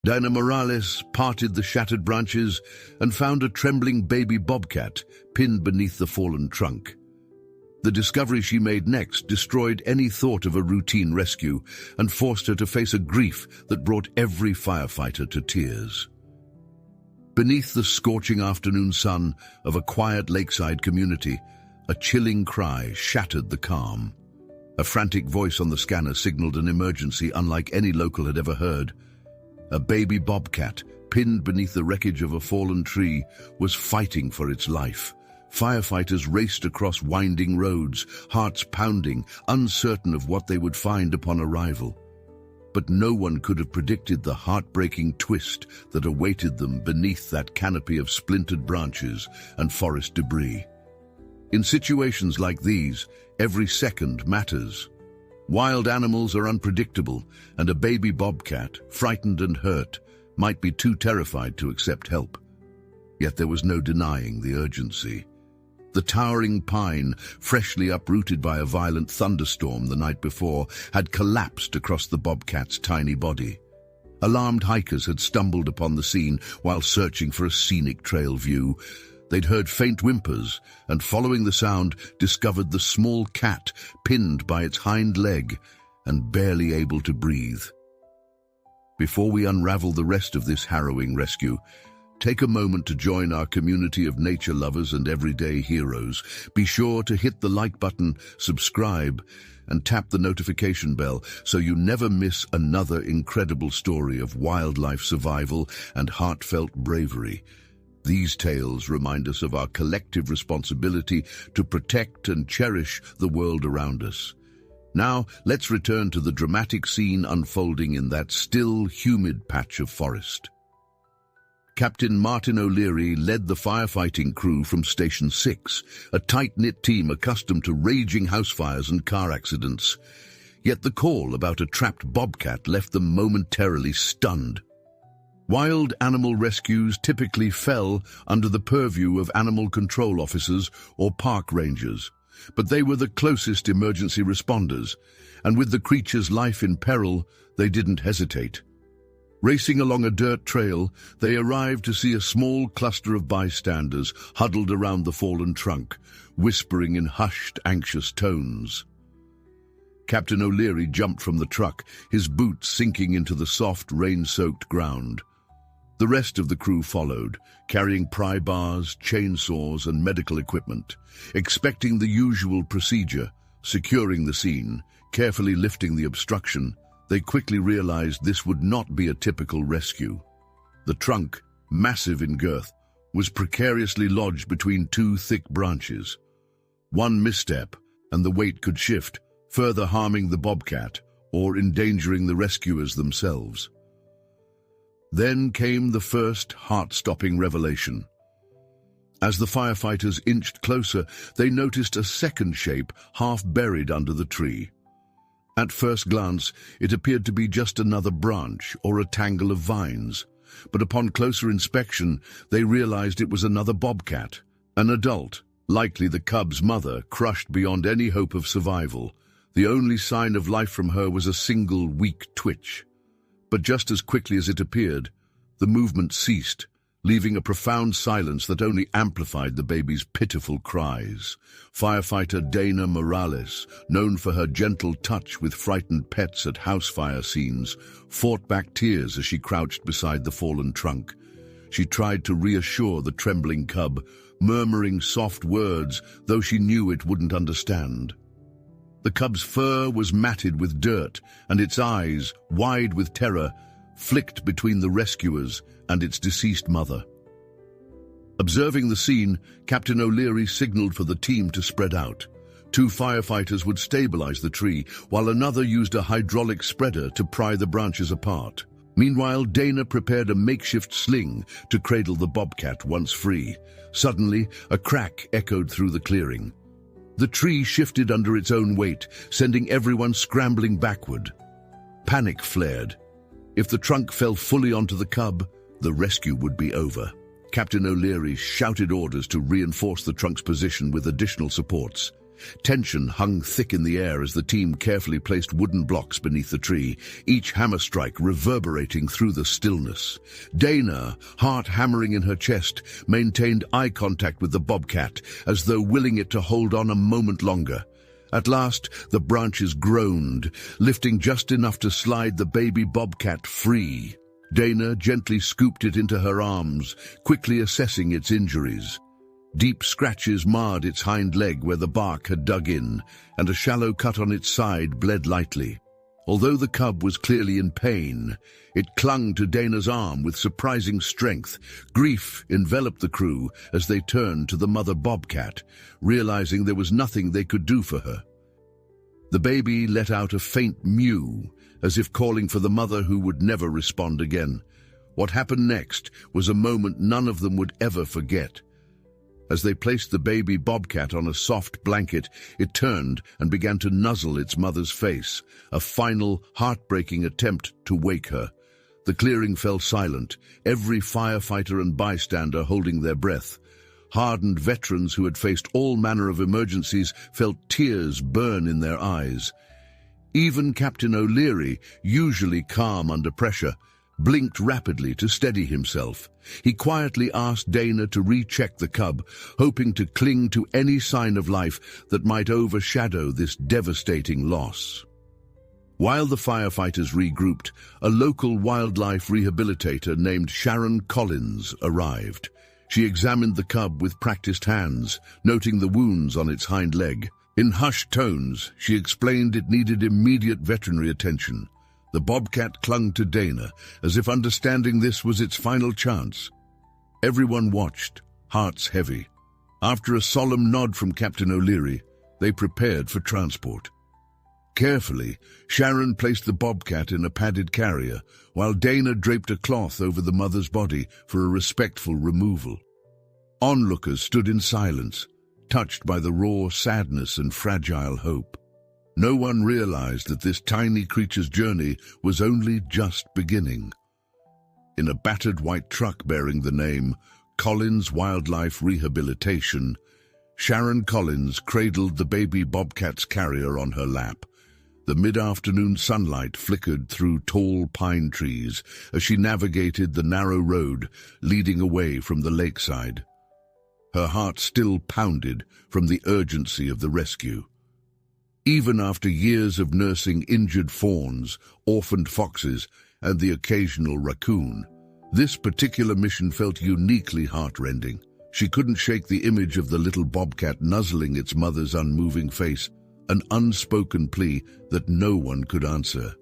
Dana Morales parted the shattered branches and found a trembling baby bobcat pinned beneath the fallen trunk. The discovery she made next destroyed any thought of a routine rescue and forced her to face a grief that brought every firefighter to tears. Beneath the scorching afternoon sun of a quiet lakeside community, a chilling cry shattered the calm. A frantic voice on the scanner signaled an emergency unlike any local had ever heard. A baby bobcat, pinned beneath the wreckage of a fallen tree, was fighting for its life. Firefighters raced across winding roads, hearts pounding, uncertain of what they would find upon arrival. But no one could have predicted the heartbreaking twist that awaited them beneath that canopy of splintered branches and forest debris. In situations like these, every second matters. Wild animals are unpredictable, and a baby bobcat, frightened and hurt, might be too terrified to accept help. Yet there was no denying the urgency. The towering pine, freshly uprooted by a violent thunderstorm the night before, had collapsed across the bobcat's tiny body. Alarmed hikers had stumbled upon the scene while searching for a scenic trail view. They'd heard faint whimpers and, following the sound, discovered the small cat pinned by its hind leg and barely able to breathe. Before we unravel the rest of this harrowing rescue, take a moment to join our community of nature lovers and everyday heroes. Be sure to hit the like button, subscribe, and tap the notification bell so you never miss another incredible story of wildlife survival and heartfelt bravery. These tales remind us of our collective responsibility to protect and cherish the world around us. Now, let's return to the dramatic scene unfolding in that still, humid patch of forest. Captain Martin O'Leary led the firefighting crew from Station 6, a tight-knit team accustomed to raging house fires and car accidents. Yet the call about a trapped bobcat left them momentarily stunned. Wild animal rescues typically fell under the purview of animal control officers or park rangers, but they were the closest emergency responders, and with the creature's life in peril, they didn't hesitate. Racing along a dirt trail, they arrived to see a small cluster of bystanders huddled around the fallen trunk, whispering in hushed, anxious tones. Captain O'Leary jumped from the truck, his boots sinking into the soft, rain-soaked ground. The rest of the crew followed, carrying pry bars, chainsaws, and medical equipment, expecting the usual procedure, securing the scene, carefully lifting the obstruction. They quickly realized this would not be a typical rescue. The trunk, massive in girth, was precariously lodged between two thick branches. One misstep, and the weight could shift, further harming the bobcat or endangering the rescuers themselves. Then came the first heart-stopping revelation. As the firefighters inched closer, they noticed a second shape half buried under the tree. At first glance, it appeared to be just another branch or a tangle of vines, but upon closer inspection, they realized it was another bobcat, an adult, likely the cub's mother, crushed beyond any hope of survival. The only sign of life from her was a single weak twitch. But just as quickly as it appeared, the movement ceased, leaving a profound silence that only amplified the baby's pitiful cries. Firefighter Dana Morales, known for her gentle touch with frightened pets at house fire scenes, fought back tears as she crouched beside the fallen trunk. She tried to reassure the trembling cub, murmuring soft words, though she knew it wouldn't understand. The cub's fur was matted with dirt, and its eyes, wide with terror, flicked between the rescuers and its deceased mother. Observing the scene, Captain O'Leary signaled for the team to spread out. Two firefighters would stabilize the tree, while another used a hydraulic spreader to pry the branches apart. Meanwhile, Dana prepared a makeshift sling to cradle the bobcat once free. Suddenly, a crack echoed through the clearing. The tree shifted under its own weight, sending everyone scrambling backward. Panic flared. If the trunk fell fully onto the cub, the rescue would be over. Captain O'Leary shouted orders to reinforce the trunk's position with additional supports. Tension hung thick in the air as the team carefully placed wooden blocks beneath the tree, each hammer strike reverberating through the stillness. Dana, heart hammering in her chest, maintained eye contact with the bobcat, as though willing it to hold on a moment longer. At last, the branches groaned, lifting just enough to slide the baby bobcat free. Dana gently scooped it into her arms, quickly assessing its injuries. Deep scratches marred its hind leg where the bark had dug in, and a shallow cut on its side bled lightly. Although the cub was clearly in pain, it clung to Dana's arm with surprising strength. Grief enveloped the crew as they turned to the mother bobcat, realizing there was nothing they could do for her. The baby let out a faint mew, as if calling for the mother who would never respond again. What happened next was a moment none of them would ever forget. As they placed the baby bobcat on a soft blanket, it turned and began to nuzzle its mother's face, a final, heartbreaking attempt to wake her. The clearing fell silent, every firefighter and bystander holding their breath. Hardened veterans who had faced all manner of emergencies felt tears burn in their eyes. Even Captain O'Leary, usually calm under pressure, blinked rapidly to steady himself. He quietly asked Dana to recheck the cub, hoping to cling to any sign of life that might overshadow this devastating loss. While the firefighters regrouped, a local wildlife rehabilitator named Sharon Collins arrived. She examined the cub with practiced hands, noting the wounds on its hind leg. In hushed tones, she explained it needed immediate veterinary attention. The bobcat clung to Dana, as if understanding this was its final chance. Everyone watched, hearts heavy. After a solemn nod from Captain O'Leary, they prepared for transport. Carefully, Sharon placed the bobcat in a padded carrier, while Dana draped a cloth over the mother's body for a respectful removal. Onlookers stood in silence, touched by the raw sadness and fragile hope. No one realized that this tiny creature's journey was only just beginning. In a battered white truck bearing the name Collins Wildlife Rehabilitation, Sharon Collins cradled the baby bobcat's carrier on her lap. The mid-afternoon sunlight flickered through tall pine trees as she navigated the narrow road leading away from the lakeside. Her heart still pounded from the urgency of the rescue. Even after years of nursing injured fawns, orphaned foxes, and the occasional raccoon, this particular mission felt uniquely heartrending. She couldn't shake the image of the little bobcat nuzzling its mother's unmoving face, an unspoken plea that no one could answer.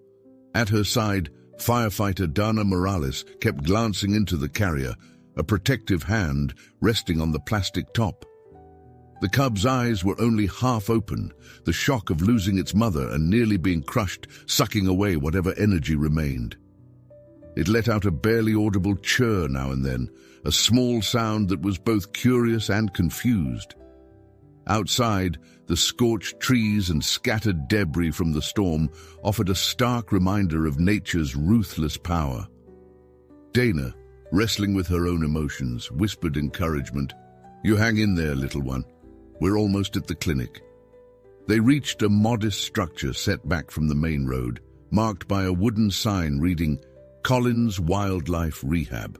At her side, firefighter Dana Morales kept glancing into the carrier, a protective hand resting on the plastic top. The cub's eyes were only half open, the shock of losing its mother and nearly being crushed, sucking away whatever energy remained. It let out a barely audible chirr now and then, a small sound that was both curious and confused. Outside, the scorched trees and scattered debris from the storm offered a stark reminder of nature's ruthless power. Dana, wrestling with her own emotions, whispered encouragement, "You hang in there, little one. We're almost at the clinic." They reached a modest structure set back from the main road, marked by a wooden sign reading, Collins Wildlife Rehab.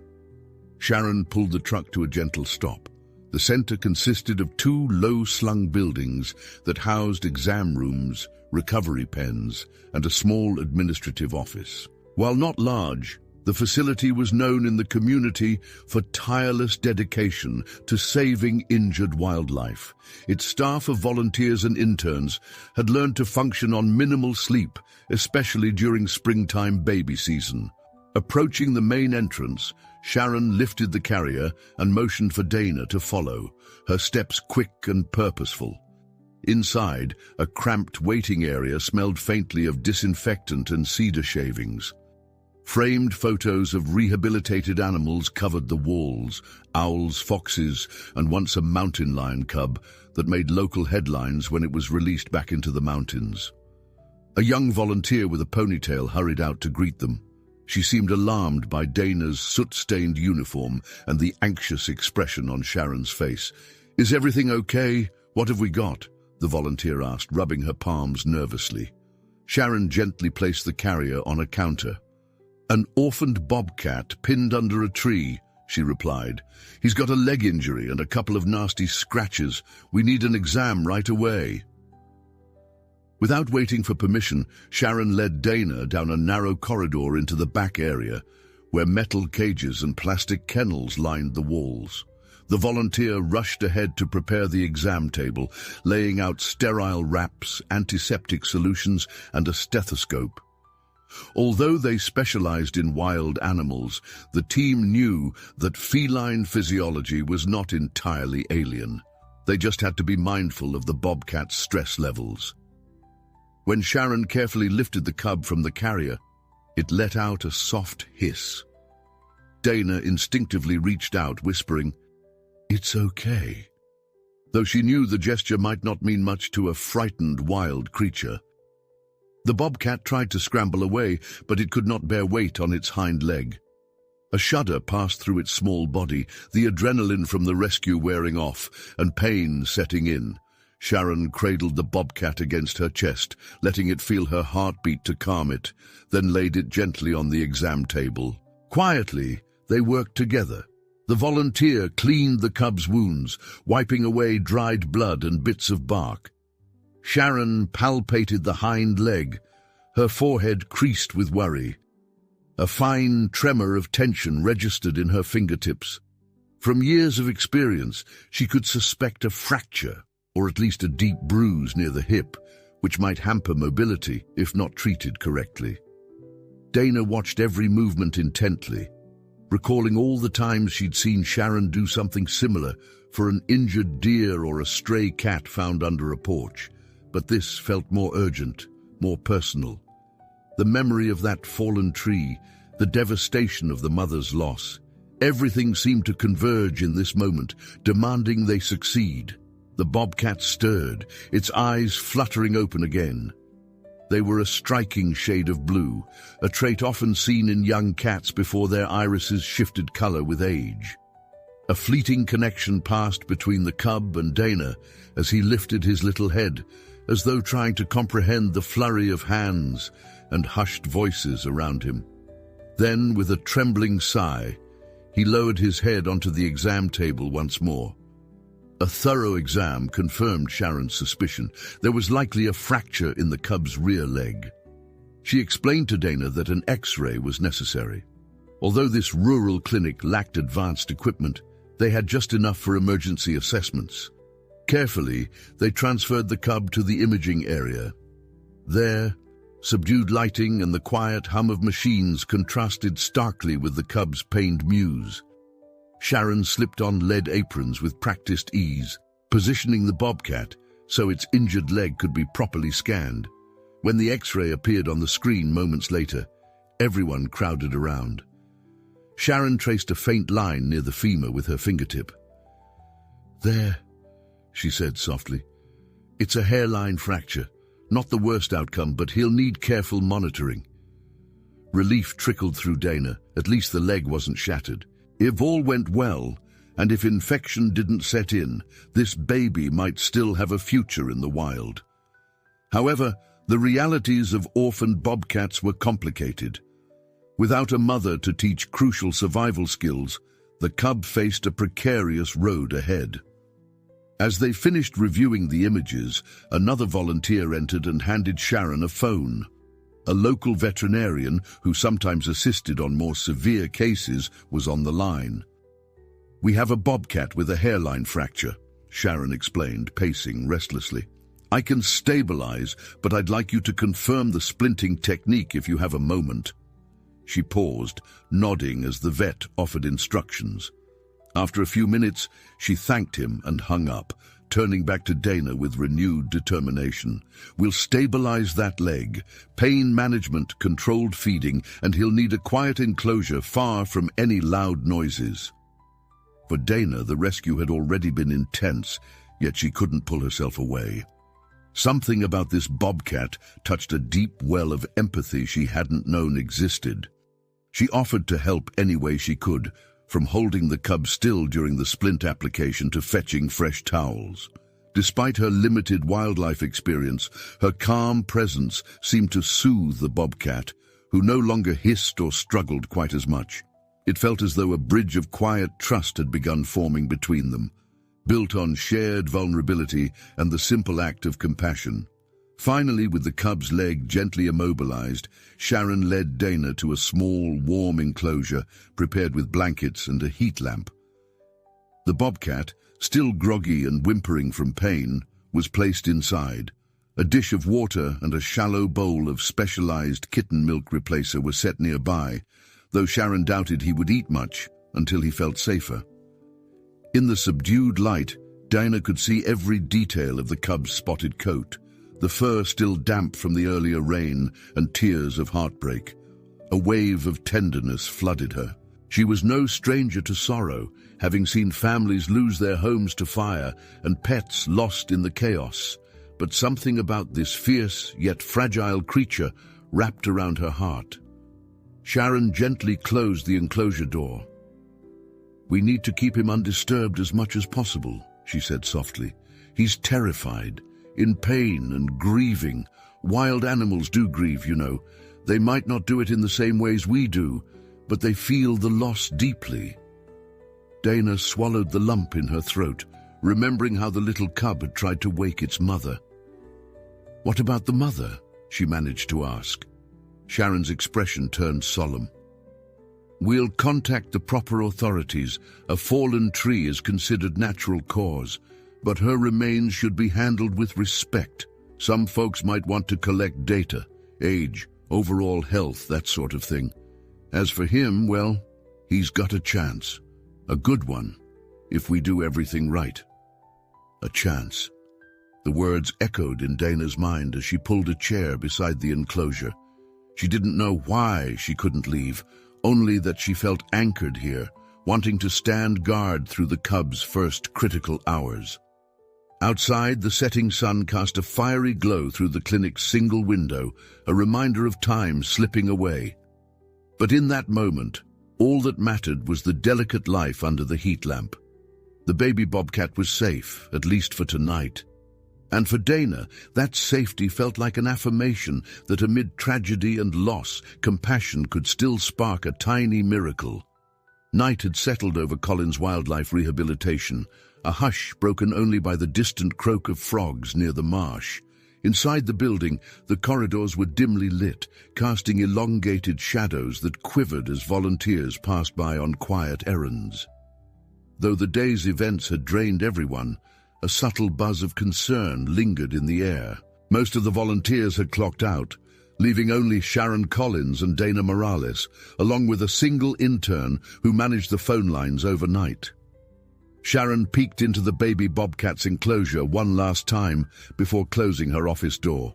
Sharon pulled the truck to a gentle stop. The center consisted of two low-slung buildings that housed exam rooms, recovery pens, and a small administrative office. While not large, the facility was known in the community for tireless dedication to saving injured wildlife. Its staff of volunteers and interns had learned to function on minimal sleep, especially during springtime baby season. Approaching the main entrance, Sharon lifted the carrier and motioned for Dana to follow, her steps quick and purposeful. Inside, a cramped waiting area smelled faintly of disinfectant and cedar shavings. Framed photos of rehabilitated animals covered the walls, owls, foxes, and once a mountain lion cub that made local headlines when it was released back into the mountains. A young volunteer with a ponytail hurried out to greet them. She seemed alarmed by Dana's soot-stained uniform and the anxious expression on Sharon's face. "Is everything okay? What have we got?" the volunteer asked, rubbing her palms nervously. Sharon gently placed the carrier on a counter. "An orphaned bobcat pinned under a tree," she replied. "He's got a leg injury and a couple of nasty scratches. We need an exam right away." Without waiting for permission, Sharon led Dana down a narrow corridor into the back area, where metal cages and plastic kennels lined the walls. The volunteer rushed ahead to prepare the exam table, laying out sterile wraps, antiseptic solutions, and a stethoscope. Although they specialized in wild animals, the team knew that feline physiology was not entirely alien. They just had to be mindful of the bobcat's stress levels. When Sharon carefully lifted the cub from the carrier, it let out a soft hiss. Dana instinctively reached out, whispering, "It's okay," though she knew the gesture might not mean much to a frightened wild creature. The bobcat tried to scramble away, but it could not bear weight on its hind leg. A shudder passed through its small body, the adrenaline from the rescue wearing off, and pain setting in. Sharon cradled the bobcat against her chest, letting it feel her heartbeat to calm it, then laid it gently on the exam table. Quietly, they worked together. The volunteer cleaned the cub's wounds, wiping away dried blood and bits of bark. Sharon palpated the hind leg, her forehead creased with worry. A fine tremor of tension registered in her fingertips. From years of experience, she could suspect a fracture, or at least a deep bruise near the hip, which might hamper mobility if not treated correctly. Dana watched every movement intently, recalling all the times she'd seen Sharon do something similar for an injured deer or a stray cat found under a porch. But this felt more urgent, more personal. The memory of that fallen tree, the devastation of the mother's loss, everything seemed to converge in this moment, demanding they succeed. The bobcat stirred, its eyes fluttering open again. They were a striking shade of blue, a trait often seen in young cats before their irises shifted color with age. A fleeting connection passed between the cub and Dana as he lifted his little head, as though trying to comprehend the flurry of hands and hushed voices around him. Then, with a trembling sigh, he lowered his head onto the exam table once more. A thorough exam confirmed Sharon's suspicion. There was likely a fracture in the cub's rear leg. She explained to Dana that an X-ray was necessary. Although this rural clinic lacked advanced equipment, they had just enough for emergency assessments. Carefully, they transferred the cub to the imaging area. There, subdued lighting and the quiet hum of machines contrasted starkly with the cub's pained mews. Sharon slipped on lead aprons with practiced ease, positioning the bobcat so its injured leg could be properly scanned. When the X-ray appeared on the screen moments later, everyone crowded around. Sharon traced a faint line near the femur with her fingertip. "There," she said softly. "It's a hairline fracture. Not the worst outcome, but he'll need careful monitoring." Relief trickled through Dana. At least the leg wasn't shattered. If all went well, and if infection didn't set in, this baby might still have a future in the wild. However, the realities of orphaned bobcats were complicated. Without a mother to teach crucial survival skills, the cub faced a precarious road ahead. As they finished reviewing the images, another volunteer entered and handed Sharon a phone. A local veterinarian, who sometimes assisted on more severe cases, was on the line. "We have a bobcat with a hairline fracture," Sharon explained, pacing restlessly. "I can stabilize, but I'd like you to confirm the splinting technique if you have a moment." She paused, nodding as the vet offered instructions. After a few minutes, she thanked him and hung up, turning back to Dana with renewed determination. "We'll stabilize that leg, pain management, controlled feeding, and he'll need a quiet enclosure far from any loud noises." For Dana, the rescue had already been intense, yet she couldn't pull herself away. Something about this bobcat touched a deep well of empathy she hadn't known existed. She offered to help any way she could, from holding the cub still during the splint application to fetching fresh towels. Despite her limited wildlife experience, her calm presence seemed to soothe the bobcat, who no longer hissed or struggled quite as much. It felt as though a bridge of quiet trust had begun forming between them, built on shared vulnerability and the simple act of compassion. Finally, with the cub's leg gently immobilized, Sharon led Dana to a small, warm enclosure prepared with blankets and a heat lamp. The bobcat, still groggy and whimpering from pain, was placed inside. A dish of water and a shallow bowl of specialized kitten milk replacer were set nearby, though Sharon doubted he would eat much until he felt safer. In the subdued light, Dana could see every detail of the cub's spotted coat, the fur still damp from the earlier rain and tears of heartbreak. A wave of tenderness flooded her. She was no stranger to sorrow, having seen families lose their homes to fire and pets lost in the chaos. But something about this fierce yet fragile creature wrapped around her heart. Sharon gently closed the enclosure door. "We need to keep him undisturbed as much as possible," she said softly. "He's terrified, in pain and grieving. Wild animals do grieve, you know. They might not do it in the same ways we do, but they feel the loss deeply." Dana swallowed the lump in her throat, remembering how the little cub had tried to wake its mother. "What about the mother?" she managed to ask. Sharon's expression turned solemn. "We'll contact the proper authorities. A fallen tree is considered natural cause, but her remains should be handled with respect. Some folks might want to collect data, age, overall health, that sort of thing. As for him, well, he's got a chance. A good one, if we do everything right." A chance. The words echoed in Dana's mind as she pulled a chair beside the enclosure. She didn't know why she couldn't leave, only that she felt anchored here, wanting to stand guard through the cub's first critical hours. Outside, the setting sun cast a fiery glow through the clinic's single window, a reminder of time slipping away. But in that moment, all that mattered was the delicate life under the heat lamp. The baby bobcat was safe, at least for tonight. And for Dana, that safety felt like an affirmation that amid tragedy and loss, compassion could still spark a tiny miracle. Night had settled over Collins Wildlife Rehabilitation, a hush broken only by the distant croak of frogs near the marsh. Inside the building, the corridors were dimly lit, casting elongated shadows that quivered as volunteers passed by on quiet errands. Though the day's events had drained everyone, a subtle buzz of concern lingered in the air. Most of the volunteers had clocked out, leaving only Sharon Collins and Dana Morales, along with a single intern who managed the phone lines overnight. Sharon peeked into the baby bobcat's enclosure one last time before closing her office door.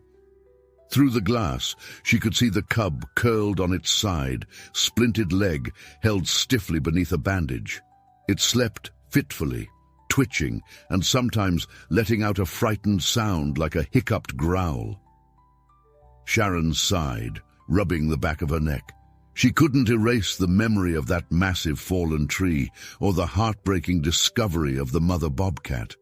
Through the glass, she could see the cub curled on its side, splinted leg held stiffly beneath a bandage. It slept fitfully, twitching and sometimes letting out a frightened sound like a hiccuped growl. Sharon sighed, rubbing the back of her neck. She couldn't erase the memory of that massive fallen tree or the heartbreaking discovery of the mother bobcat.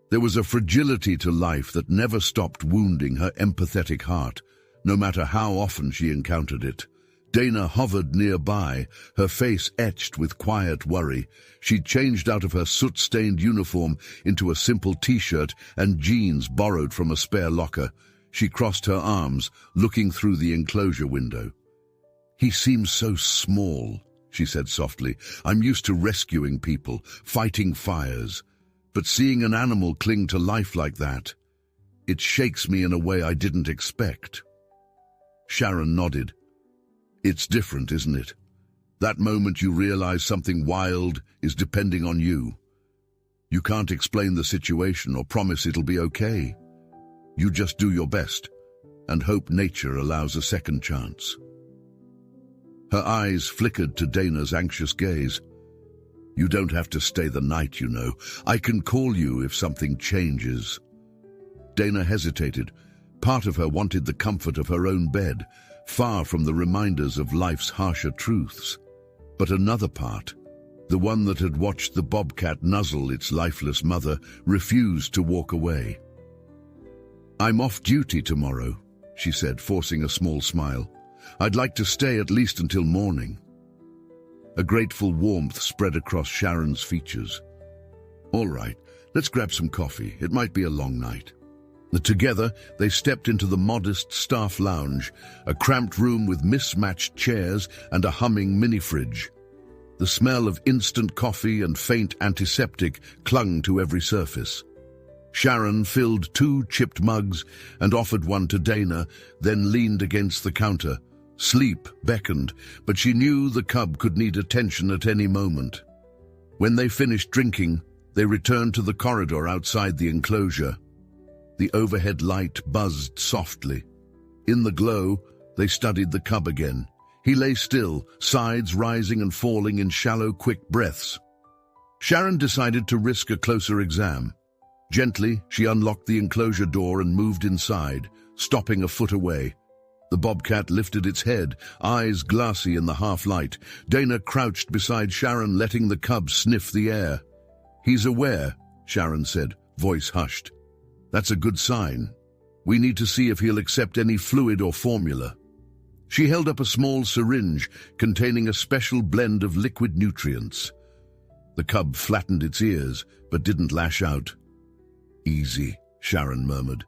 There was a fragility to life that never stopped wounding her empathetic heart, no matter how often she encountered it. Dana hovered nearby, her face etched with quiet worry. She'd changed out of her soot-stained uniform into a simple t-shirt and jeans borrowed from a spare locker. She crossed her arms, looking through the enclosure window. "He seems so small," she said softly. "I'm used to rescuing people, fighting fires. But seeing an animal cling to life like that, it shakes me in a way I didn't expect." Sharon nodded. "It's different, isn't it? That moment you realize something wild is depending on you. You can't explain the situation or promise it'll be okay. You just do your best and hope nature allows a second chance." Her eyes flickered to Dana's anxious gaze. "You don't have to stay the night, you know. I can call you if something changes." Dana hesitated. Part of her wanted the comfort of her own bed, far from the reminders of life's harsher truths. But another part, The one that had watched the bobcat nuzzle its lifeless mother refused to walk away. "I'm off duty tomorrow," she said, forcing a small smile. "I'd like to stay at least until morning." A grateful warmth spread across Sharon's features. "All right, let's grab some coffee. It might be a long night." Together, they stepped into the modest staff lounge, a cramped room with mismatched chairs and a humming mini-fridge. The smell of instant coffee and faint antiseptic clung to every surface. Sharon filled 2 chipped mugs and offered one to Dana, then leaned against the counter. Sleep beckoned, but she knew the cub could need attention at any moment. When they finished drinking, they returned to the corridor outside the enclosure. The overhead light buzzed softly. In the glow, they studied the cub again. He lay still, sides rising and falling in shallow, quick breaths. Sharon decided to risk a closer exam. Gently, she unlocked the enclosure door and moved inside, stopping a foot away. The bobcat lifted its head, eyes glassy in the half-light. Dana crouched beside Sharon, letting the cub sniff the air. "He's aware," Sharon said, voice hushed. "That's a good sign. We need to see if he'll accept any fluid or formula." She held up a small syringe containing a special blend of liquid nutrients. The cub flattened its ears, but didn't lash out. "Easy," Sharon murmured.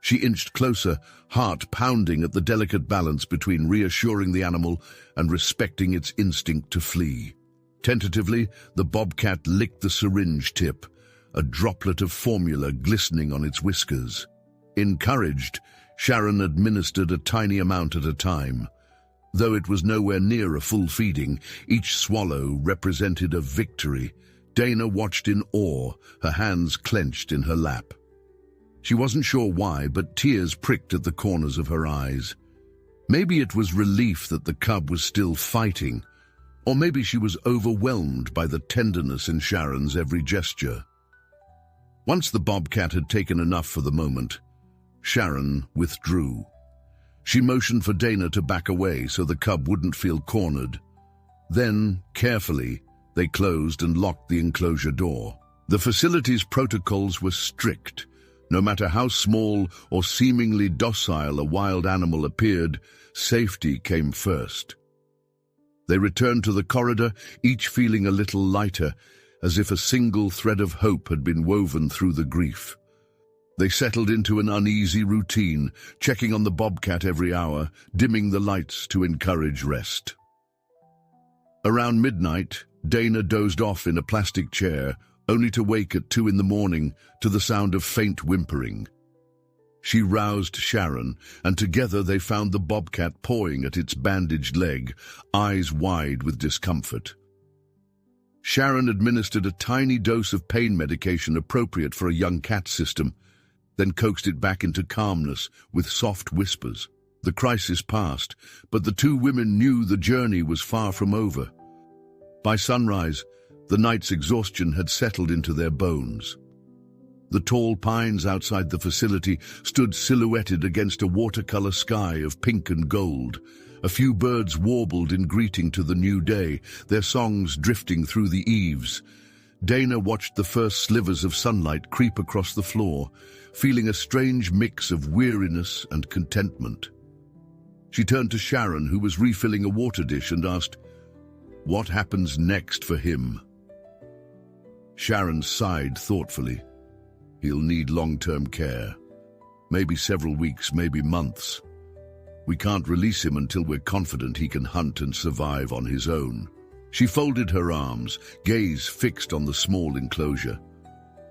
She inched closer, heart pounding at the delicate balance between reassuring the animal and respecting its instinct to flee. Tentatively, the bobcat licked the syringe tip, a droplet of formula glistening on its whiskers. Encouraged, Sharon administered a tiny amount at a time. Though it was nowhere near a full feeding, each swallow represented a victory. Dana watched in awe, her hands clenched in her lap. She wasn't sure why, but tears pricked at the corners of her eyes. Maybe it was relief that the cub was still fighting, or maybe she was overwhelmed by the tenderness in Sharon's every gesture. Once the bobcat had taken enough for the moment, Sharon withdrew. She motioned for Dana to back away so the cub wouldn't feel cornered. Then, carefully, they closed and locked the enclosure door. The facility's protocols were strict. No matter how small or seemingly docile a wild animal appeared, safety came first. They returned to the corridor, each feeling a little lighter, as if a single thread of hope had been woven through the grief. They settled into an uneasy routine, checking on the bobcat every hour, dimming the lights to encourage rest. Around midnight, Dana dozed off in a plastic chair, only to wake at 2 a.m. to the sound of faint whimpering. She roused Sharon, and together they found the bobcat pawing at its bandaged leg, eyes wide with discomfort. Sharon administered a tiny dose of pain medication appropriate for a young cat system, then coaxed it back into calmness with soft whispers. The crisis passed, but the 2 women knew the journey was far from over. By sunrise, the night's exhaustion had settled into their bones. The tall pines outside the facility stood silhouetted against a watercolor sky of pink and gold. A few birds warbled in greeting to the new day, their songs drifting through the eaves. Dana watched the first slivers of sunlight creep across the floor, feeling a strange mix of weariness and contentment. She turned to Sharon, who was refilling a water dish, and asked, "What happens next for him?" Sharon sighed thoughtfully. "He'll need long-term care. Maybe several weeks, maybe months. We can't release him until we're confident he can hunt and survive on his own." She folded her arms, gaze fixed on the small enclosure.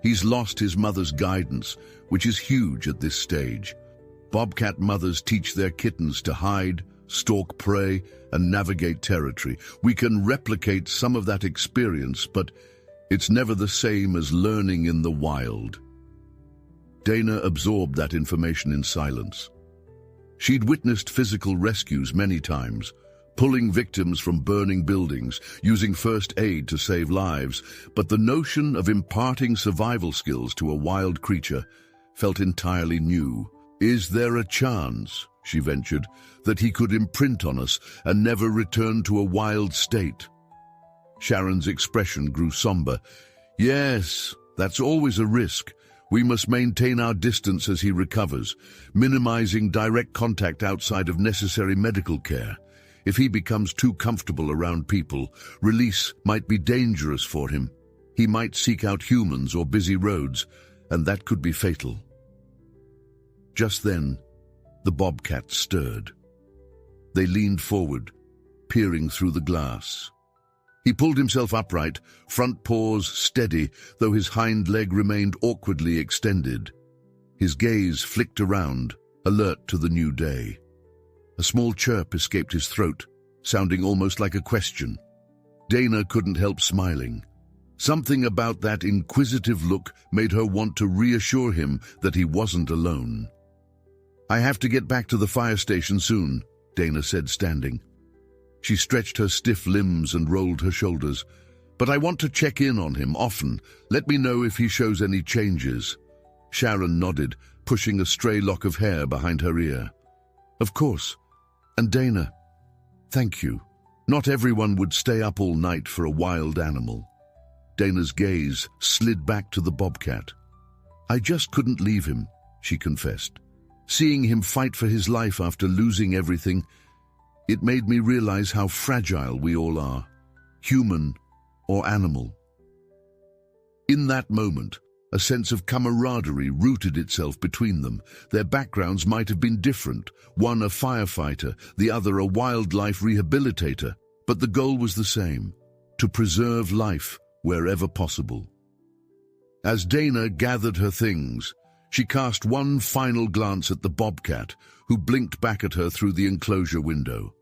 He's lost his mother's guidance, which is huge at this stage. Bobcat mothers teach their kittens to hide, stalk prey, and navigate territory. We can replicate some of that experience, but it's never the same as learning in the wild. Dana absorbed that information in silence. She'd witnessed physical rescues many times, pulling victims from burning buildings, using first aid to save lives, but the notion of imparting survival skills to a wild creature felt entirely new. "Is there a chance," she ventured, "that he could imprint on us and never return to a wild state?" Sharon's expression grew somber. Yes, that's always a risk. We must maintain our distance as he recovers, minimizing direct contact outside of necessary medical care. If he becomes too comfortable around people, release might be dangerous for him. He might seek out humans or busy roads, and that could be fatal. Just then, the Bobcat stirred. They leaned forward, peering through the glass. He pulled himself upright, front paws steady, though his hind leg remained awkwardly extended. His gaze flicked around, alert to the new day. A small chirp escaped his throat, sounding almost like a question. Dana couldn't help smiling. Something about that inquisitive look made her want to reassure him that he wasn't alone. "I have to get back to the fire station soon," Dana said, standing. She stretched her stiff limbs and rolled her shoulders. "But I want to check in on him often. Let me know if he shows any changes." Sharon nodded, pushing a stray lock of hair behind her ear. "Of course. And Dana, thank you. Not everyone would stay up all night for a wild animal." Dana's gaze slid back to the Bobcat. "I just couldn't leave him," she confessed. "Seeing him fight for his life after losing everything, it made me realize how fragile we all are, human or animal." In that moment, a sense of camaraderie rooted itself between them. Their backgrounds might have been different, one a firefighter, the other a wildlife rehabilitator, but the goal was the same: to preserve life wherever possible. As Dana gathered her things, she cast one final glance at the Bobcat, who blinked back at her through the enclosure window.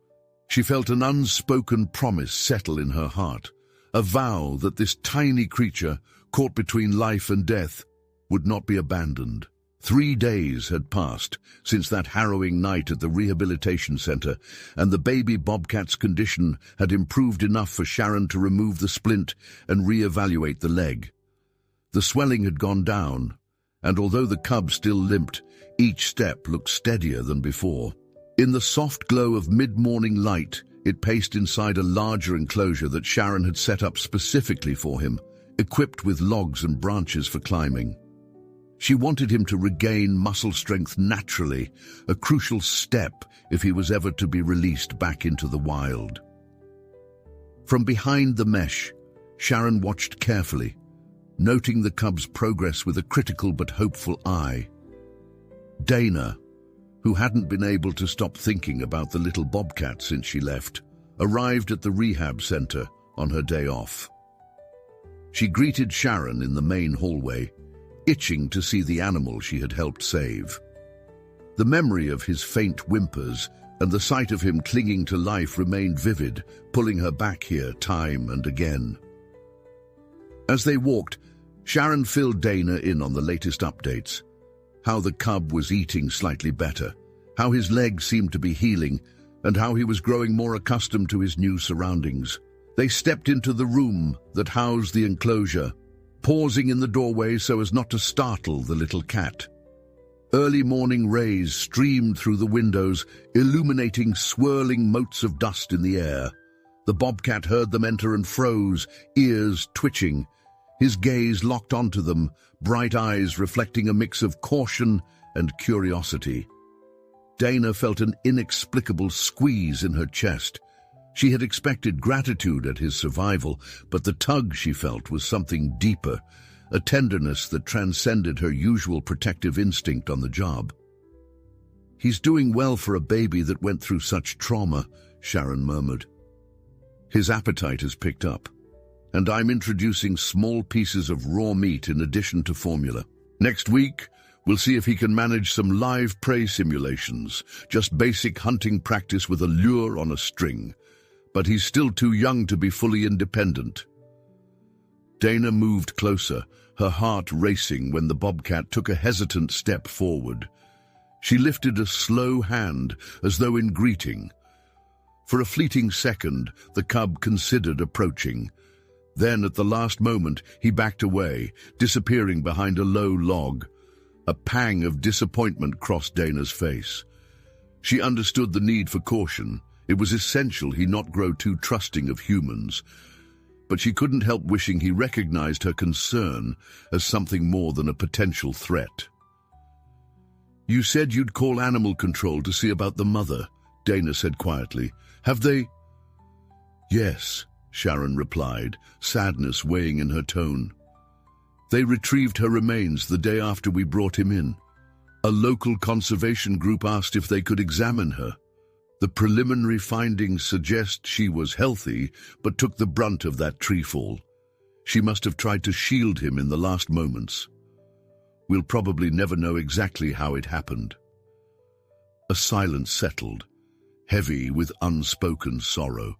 She felt an unspoken promise settle in her heart, a vow that this tiny creature, caught between life and death, would not be abandoned. 3 days had passed since that harrowing night at the rehabilitation center, and the baby Bobcat's condition had improved enough for Sharon to remove the splint and reevaluate the leg. The swelling had gone down, and although the cub still limped, each step looked steadier than before. In the soft glow of mid-morning light, it paced inside a larger enclosure that Sharon had set up specifically for him, equipped with logs and branches for climbing. She wanted him to regain muscle strength naturally, a crucial step if he was ever to be released back into the wild. From behind the mesh, Sharon watched carefully, noting the cub's progress with a critical but hopeful eye. Dana, who hadn't been able to stop thinking about the little Bobcat since she left, arrived at the rehab center on her day off. She greeted Sharon in the main hallway, itching to see the animal she had helped save. The memory of his faint whimpers and the sight of him clinging to life remained vivid, pulling her back here time and again. As they walked, Sharon filled Dana in on the latest updates: how the cub was eating slightly better, how his leg seemed to be healing, and how he was growing more accustomed to his new surroundings. They stepped into the room that housed the enclosure, pausing in the doorway so as not to startle the little cat. Early morning rays streamed through the windows, illuminating swirling motes of dust in the air. The Bobcat heard them enter and froze, ears twitching. His gaze locked onto them, bright eyes reflecting a mix of caution and curiosity. Dana felt an inexplicable squeeze in her chest. She had expected gratitude at his survival, but the tug she felt was something deeper, a tenderness that transcended her usual protective instinct on the job. "He's doing well for a baby that went through such trauma," Sharon murmured. "His appetite has picked up, and I'm introducing small pieces of raw meat in addition to formula. Next week, we'll see if he can manage some live prey simulations, just basic hunting practice with a lure on a string. But he's still too young to be fully independent." Dana moved closer, her heart racing when the Bobcat took a hesitant step forward. She lifted a slow hand, as though in greeting. For a fleeting second, the cub considered approaching. Then, at the last moment, he backed away, disappearing behind a low log. A pang of disappointment crossed Dana's face. She understood the need for caution. It was essential he not grow too trusting of humans. but she couldn't help wishing he recognized her concern as something more than a potential threat. "You said you'd call animal control to see about the mother," Dana said quietly. "Have they—" "Yes," Sharon replied, sadness weighing in her tone. "They retrieved her remains the day after we brought him in. A local conservation group asked if they could examine her. The preliminary findings suggest she was healthy, but took the brunt of that tree fall. She must have tried to shield him in the last moments. We'll probably never know exactly how it happened." A silence settled, heavy with unspoken sorrow.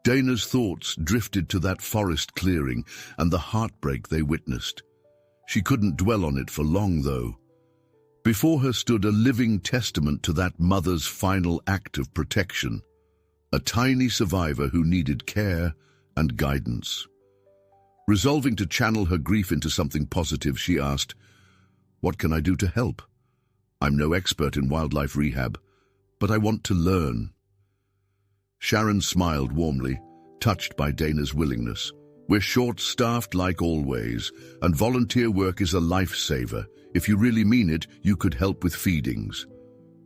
Dana's thoughts drifted to that forest clearing and the heartbreak they witnessed. She couldn't dwell on it for long, though. Before her stood a living testament to that mother's final act of protection, a tiny survivor who needed care and guidance. Resolving to channel her grief into something positive, she asked, "What can I do to help? I'm no expert in wildlife rehab, but I want to learn." Sharon smiled warmly, touched by Dana's willingness. "We're short-staffed like always, and volunteer work is a lifesaver. If you really mean it, you could help with feedings.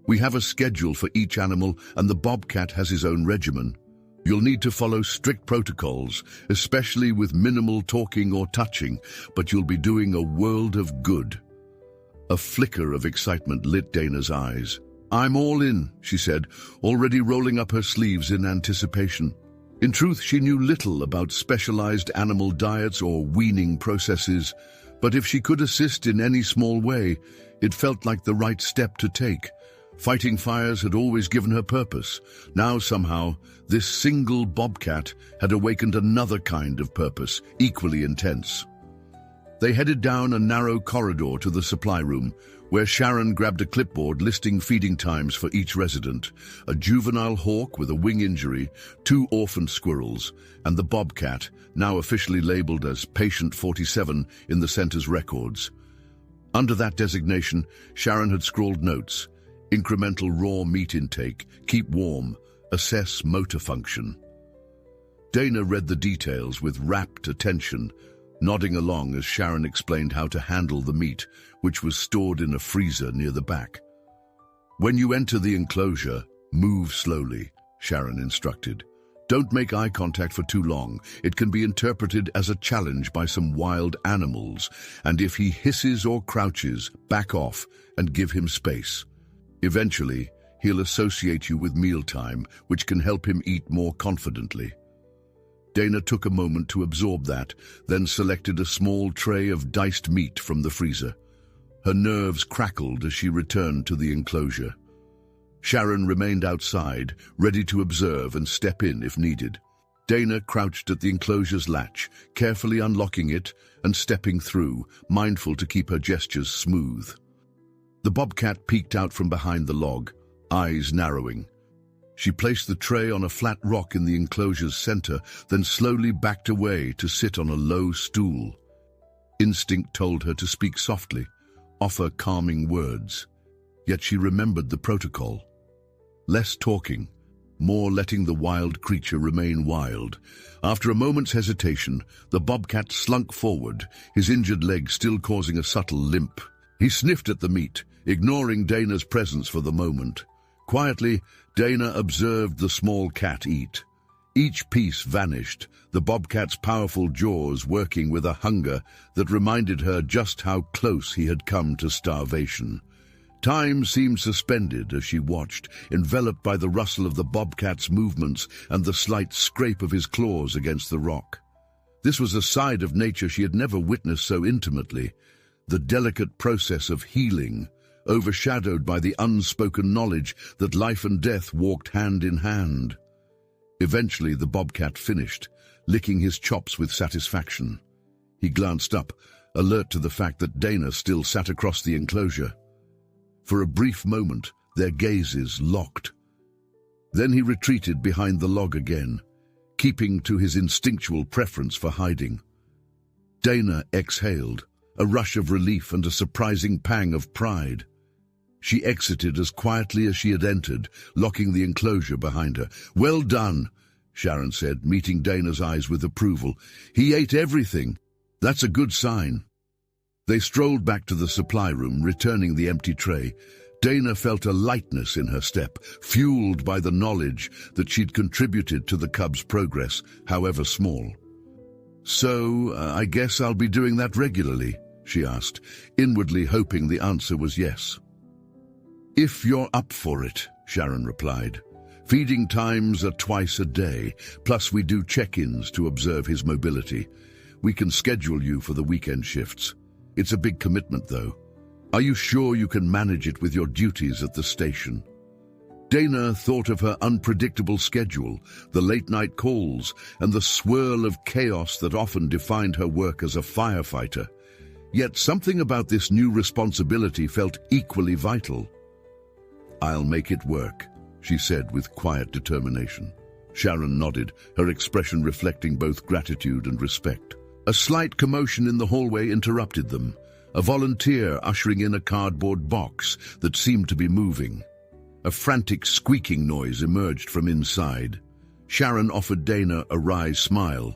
We have a schedule for each animal, and the Bobcat has his own regimen. You'll need to follow strict protocols, especially with minimal talking or touching, but you'll be doing a world of good." A flicker of excitement lit Dana's eyes. "I'm all in," she said, already rolling up her sleeves in anticipation. In truth, she knew little about specialized animal diets or weaning processes, but if she could assist in any small way, it felt like the right step to take. Fighting fires had always given her purpose. Now, somehow, this single bobcat had awakened another kind of purpose, equally intense. They headed down a narrow corridor to the supply room, where Sharon grabbed a clipboard listing feeding times for each resident: a juvenile hawk with a wing injury, 2 orphaned squirrels, and the bobcat, now officially labeled as Patient 47 in the center's records. Under that designation, Sharon had scrawled notes: incremental raw meat intake, keep warm, assess motor function. Dana read the details with rapt attention, nodding along as Sharon explained how to handle the meat, which was stored in a freezer near the back. "When you enter the enclosure, move slowly," Sharon instructed. "Don't make eye contact for too long. It can be interpreted as a challenge by some wild animals, and if he hisses or crouches, back off and give him space. Eventually, he'll associate you with mealtime, which can help him eat more confidently." Dana took a moment to absorb that, then selected a small tray of diced meat from the freezer. Her nerves crackled as she returned to the enclosure. Sharon remained outside, ready to observe and step in if needed. Dana crouched at the enclosure's latch, carefully unlocking it and stepping through, mindful to keep her gestures smooth. The bobcat peeked out from behind the log, eyes narrowing. She placed the tray on a flat rock in the enclosure's center, then slowly backed away to sit on a low stool. Instinct told her to speak softly, offer calming words. Yet she remembered the protocol. Less talking, more letting the wild creature remain wild. After a moment's hesitation, the bobcat slunk forward, his injured leg still causing a subtle limp. He sniffed at the meat, ignoring Dana's presence for the moment. Quietly, Dana observed the small cat eat. Each piece vanished, the bobcat's powerful jaws working with a hunger that reminded her just how close he had come to starvation. Time seemed suspended as she watched, enveloped by the rustle of the bobcat's movements and the slight scrape of his claws against the rock. This was a side of nature she had never witnessed so intimately, the delicate process of healing, overshadowed by the unspoken knowledge that life and death walked hand in hand. Eventually, the bobcat finished, licking his chops with satisfaction. He glanced up, alert to the fact that Dana still sat across the enclosure. For a brief moment, their gazes locked. Then he retreated behind the log again, keeping to his instinctual preference for hiding. Dana exhaled, a rush of relief and a surprising pang of pride. She exited as quietly as she had entered, locking the enclosure behind her. "Well done," Sharon said, meeting Dana's eyes with approval. "He ate everything. That's a good sign." They strolled back to the supply room, returning the empty tray. Dana felt a lightness in her step, fueled by the knowledge that she'd contributed to the cub's progress, however small. "So, I guess I'll be doing that regularly?" she asked, inwardly hoping the answer was yes. "If you're up for it," Sharon replied. "Feeding times are twice a day, plus we do check-ins to observe his mobility. We can schedule you for the weekend shifts. It's a big commitment, though. Are you sure you can manage it with your duties at the station?" Dana thought of her unpredictable schedule, the late-night calls, and the swirl of chaos that often defined her work as a firefighter. Yet something about this new responsibility felt equally vital. "I'll make it work," she said with quiet determination. Sharon nodded, her expression reflecting both gratitude and respect. A slight commotion in the hallway interrupted them, a volunteer ushering in a cardboard box that seemed to be moving. A frantic squeaking noise emerged from inside. Sharon offered Dana a wry smile.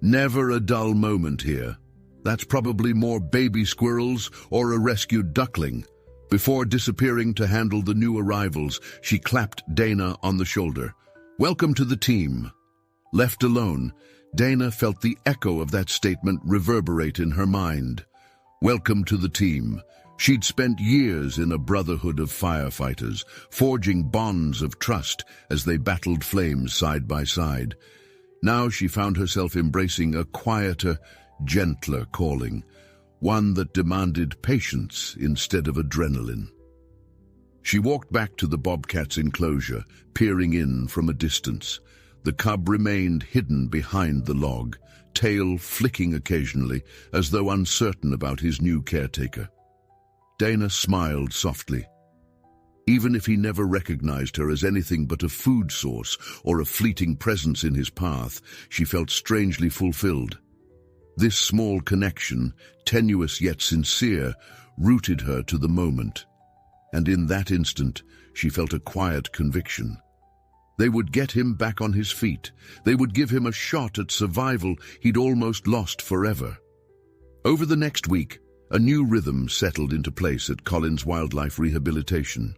"Never a dull moment here. That's probably more baby squirrels or a rescued duckling." Before disappearing to handle the new arrivals, she clapped Dana on the shoulder. "Welcome to the team." Left alone, Dana felt the echo of that statement reverberate in her mind. Welcome to the team. She'd spent years in a brotherhood of firefighters, forging bonds of trust as they battled flames side by side. Now she found herself embracing a quieter, gentler calling, one that demanded patience instead of adrenaline. She walked back to the Bobcat's enclosure, peering in from a distance. The cub remained hidden behind the log, tail flicking occasionally, as though uncertain about his new caretaker. Dana smiled softly. Even if he never recognized her as anything but a food source or a fleeting presence in his path, she felt strangely fulfilled. This small connection, tenuous yet sincere, rooted her to the moment. And in that instant, she felt a quiet conviction. They would get him back on his feet. They would give him a shot at survival he'd almost lost forever. Over the next week, a new rhythm settled into place at Collins Wildlife Rehabilitation.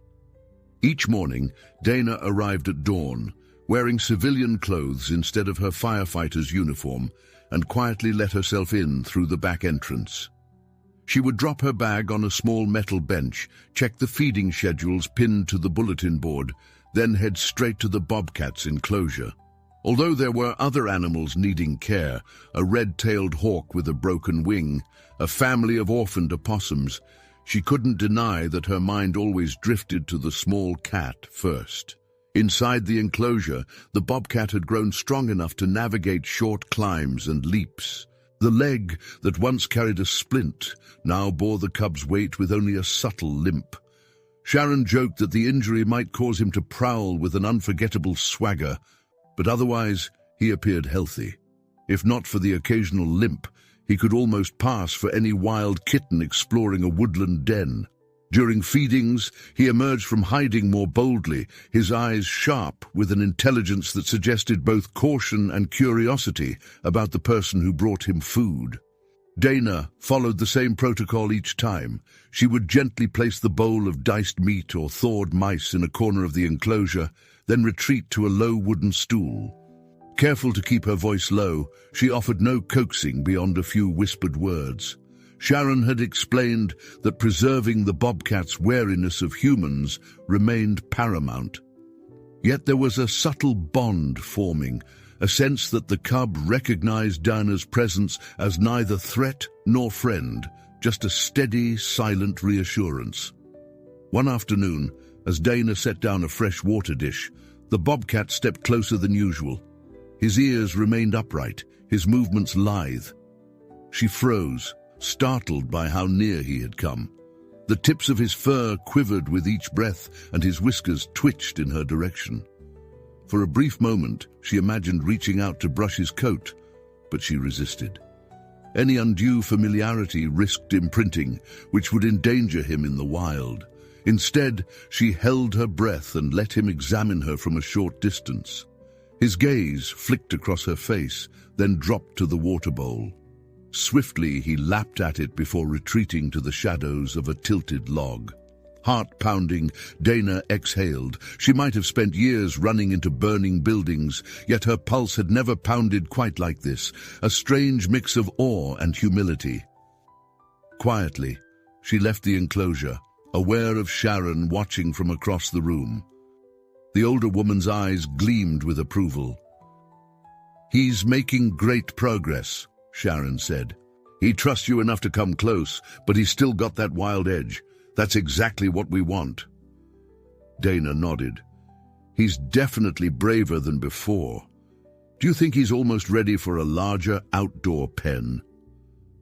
Each morning, Dana arrived at dawn, wearing civilian clothes instead of her firefighter's uniform, and quietly let herself in through the back entrance. She would drop her bag on a small metal bench, check the feeding schedules pinned to the bulletin board, then head straight to the Bobcat's enclosure. Although there were other animals needing care, a red-tailed hawk with a broken wing, a family of orphaned opossums, she couldn't deny that her mind always drifted to the small cat first. Inside the enclosure, the Bobcat had grown strong enough to navigate short climbs and leaps. The leg that once carried a splint now bore the cub's weight with only a subtle limp. Sharon joked that the injury might cause him to prowl with an unforgettable swagger, but otherwise he appeared healthy. If not for the occasional limp, he could almost pass for any wild kitten exploring a woodland den. During feedings, he emerged from hiding more boldly, his eyes sharp with an intelligence that suggested both caution and curiosity about the person who brought him food. Dana followed the same protocol each time. She would gently place the bowl of diced meat or thawed mice in a corner of the enclosure, then retreat to a low wooden stool. Careful to keep her voice low, she offered no coaxing beyond a few whispered words. Sharon had explained that preserving the Bobcat's wariness of humans remained paramount. Yet there was a subtle bond forming, a sense that the cub recognized Dana's presence as neither threat nor friend, just a steady, silent reassurance. One afternoon, as Dana set down a fresh water dish, the Bobcat stepped closer than usual. His ears remained upright, his movements lithe. She froze, startled by how near he had come. The tips of his fur quivered with each breath, and his whiskers twitched in her direction. For a brief moment, she imagined reaching out to brush his coat, but she resisted. Any undue familiarity risked imprinting, which would endanger him in the wild. Instead, she held her breath and let him examine her from a short distance. His gaze flicked across her face, then dropped to the water bowl. Swiftly he lapped at it before retreating to the shadows of a tilted log. Heart pounding, Dana exhaled. She might have spent years running into burning buildings, yet her pulse had never pounded quite like this, a strange mix of awe and humility. Quietly, she left the enclosure, aware of Sharon watching from across the room. The older woman's eyes gleamed with approval. "He's making great progress," Sharon said. "He trusts you enough to come close, but he's still got that wild edge. That's exactly what we want." Dana nodded. "He's definitely braver than before. Do you think he's almost ready for a larger outdoor pen?"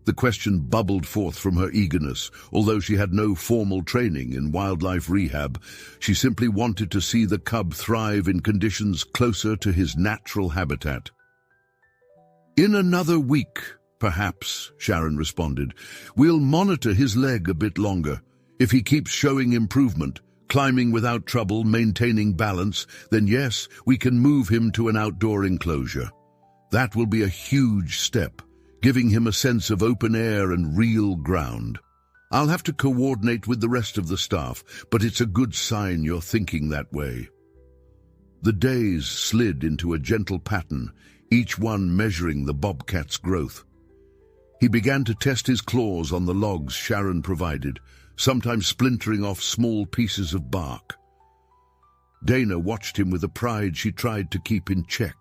The question bubbled forth from her eagerness. Although she had no formal training in wildlife rehab, she simply wanted to see the cub thrive in conditions closer to his natural habitat. "In another week, perhaps," Sharon responded. "We'll monitor his leg a bit longer. If he keeps showing improvement, climbing without trouble, maintaining balance, then yes, we can move him to an outdoor enclosure. That will be a huge step, giving him a sense of open air and real ground. I'll have to coordinate with the rest of the staff, but it's a good sign you're thinking that way." The days slid into a gentle pattern, each one measuring the bobcat's growth. He began to test his claws on the logs Sharon provided, sometimes splintering off small pieces of bark. Dana watched him with a pride she tried to keep in check.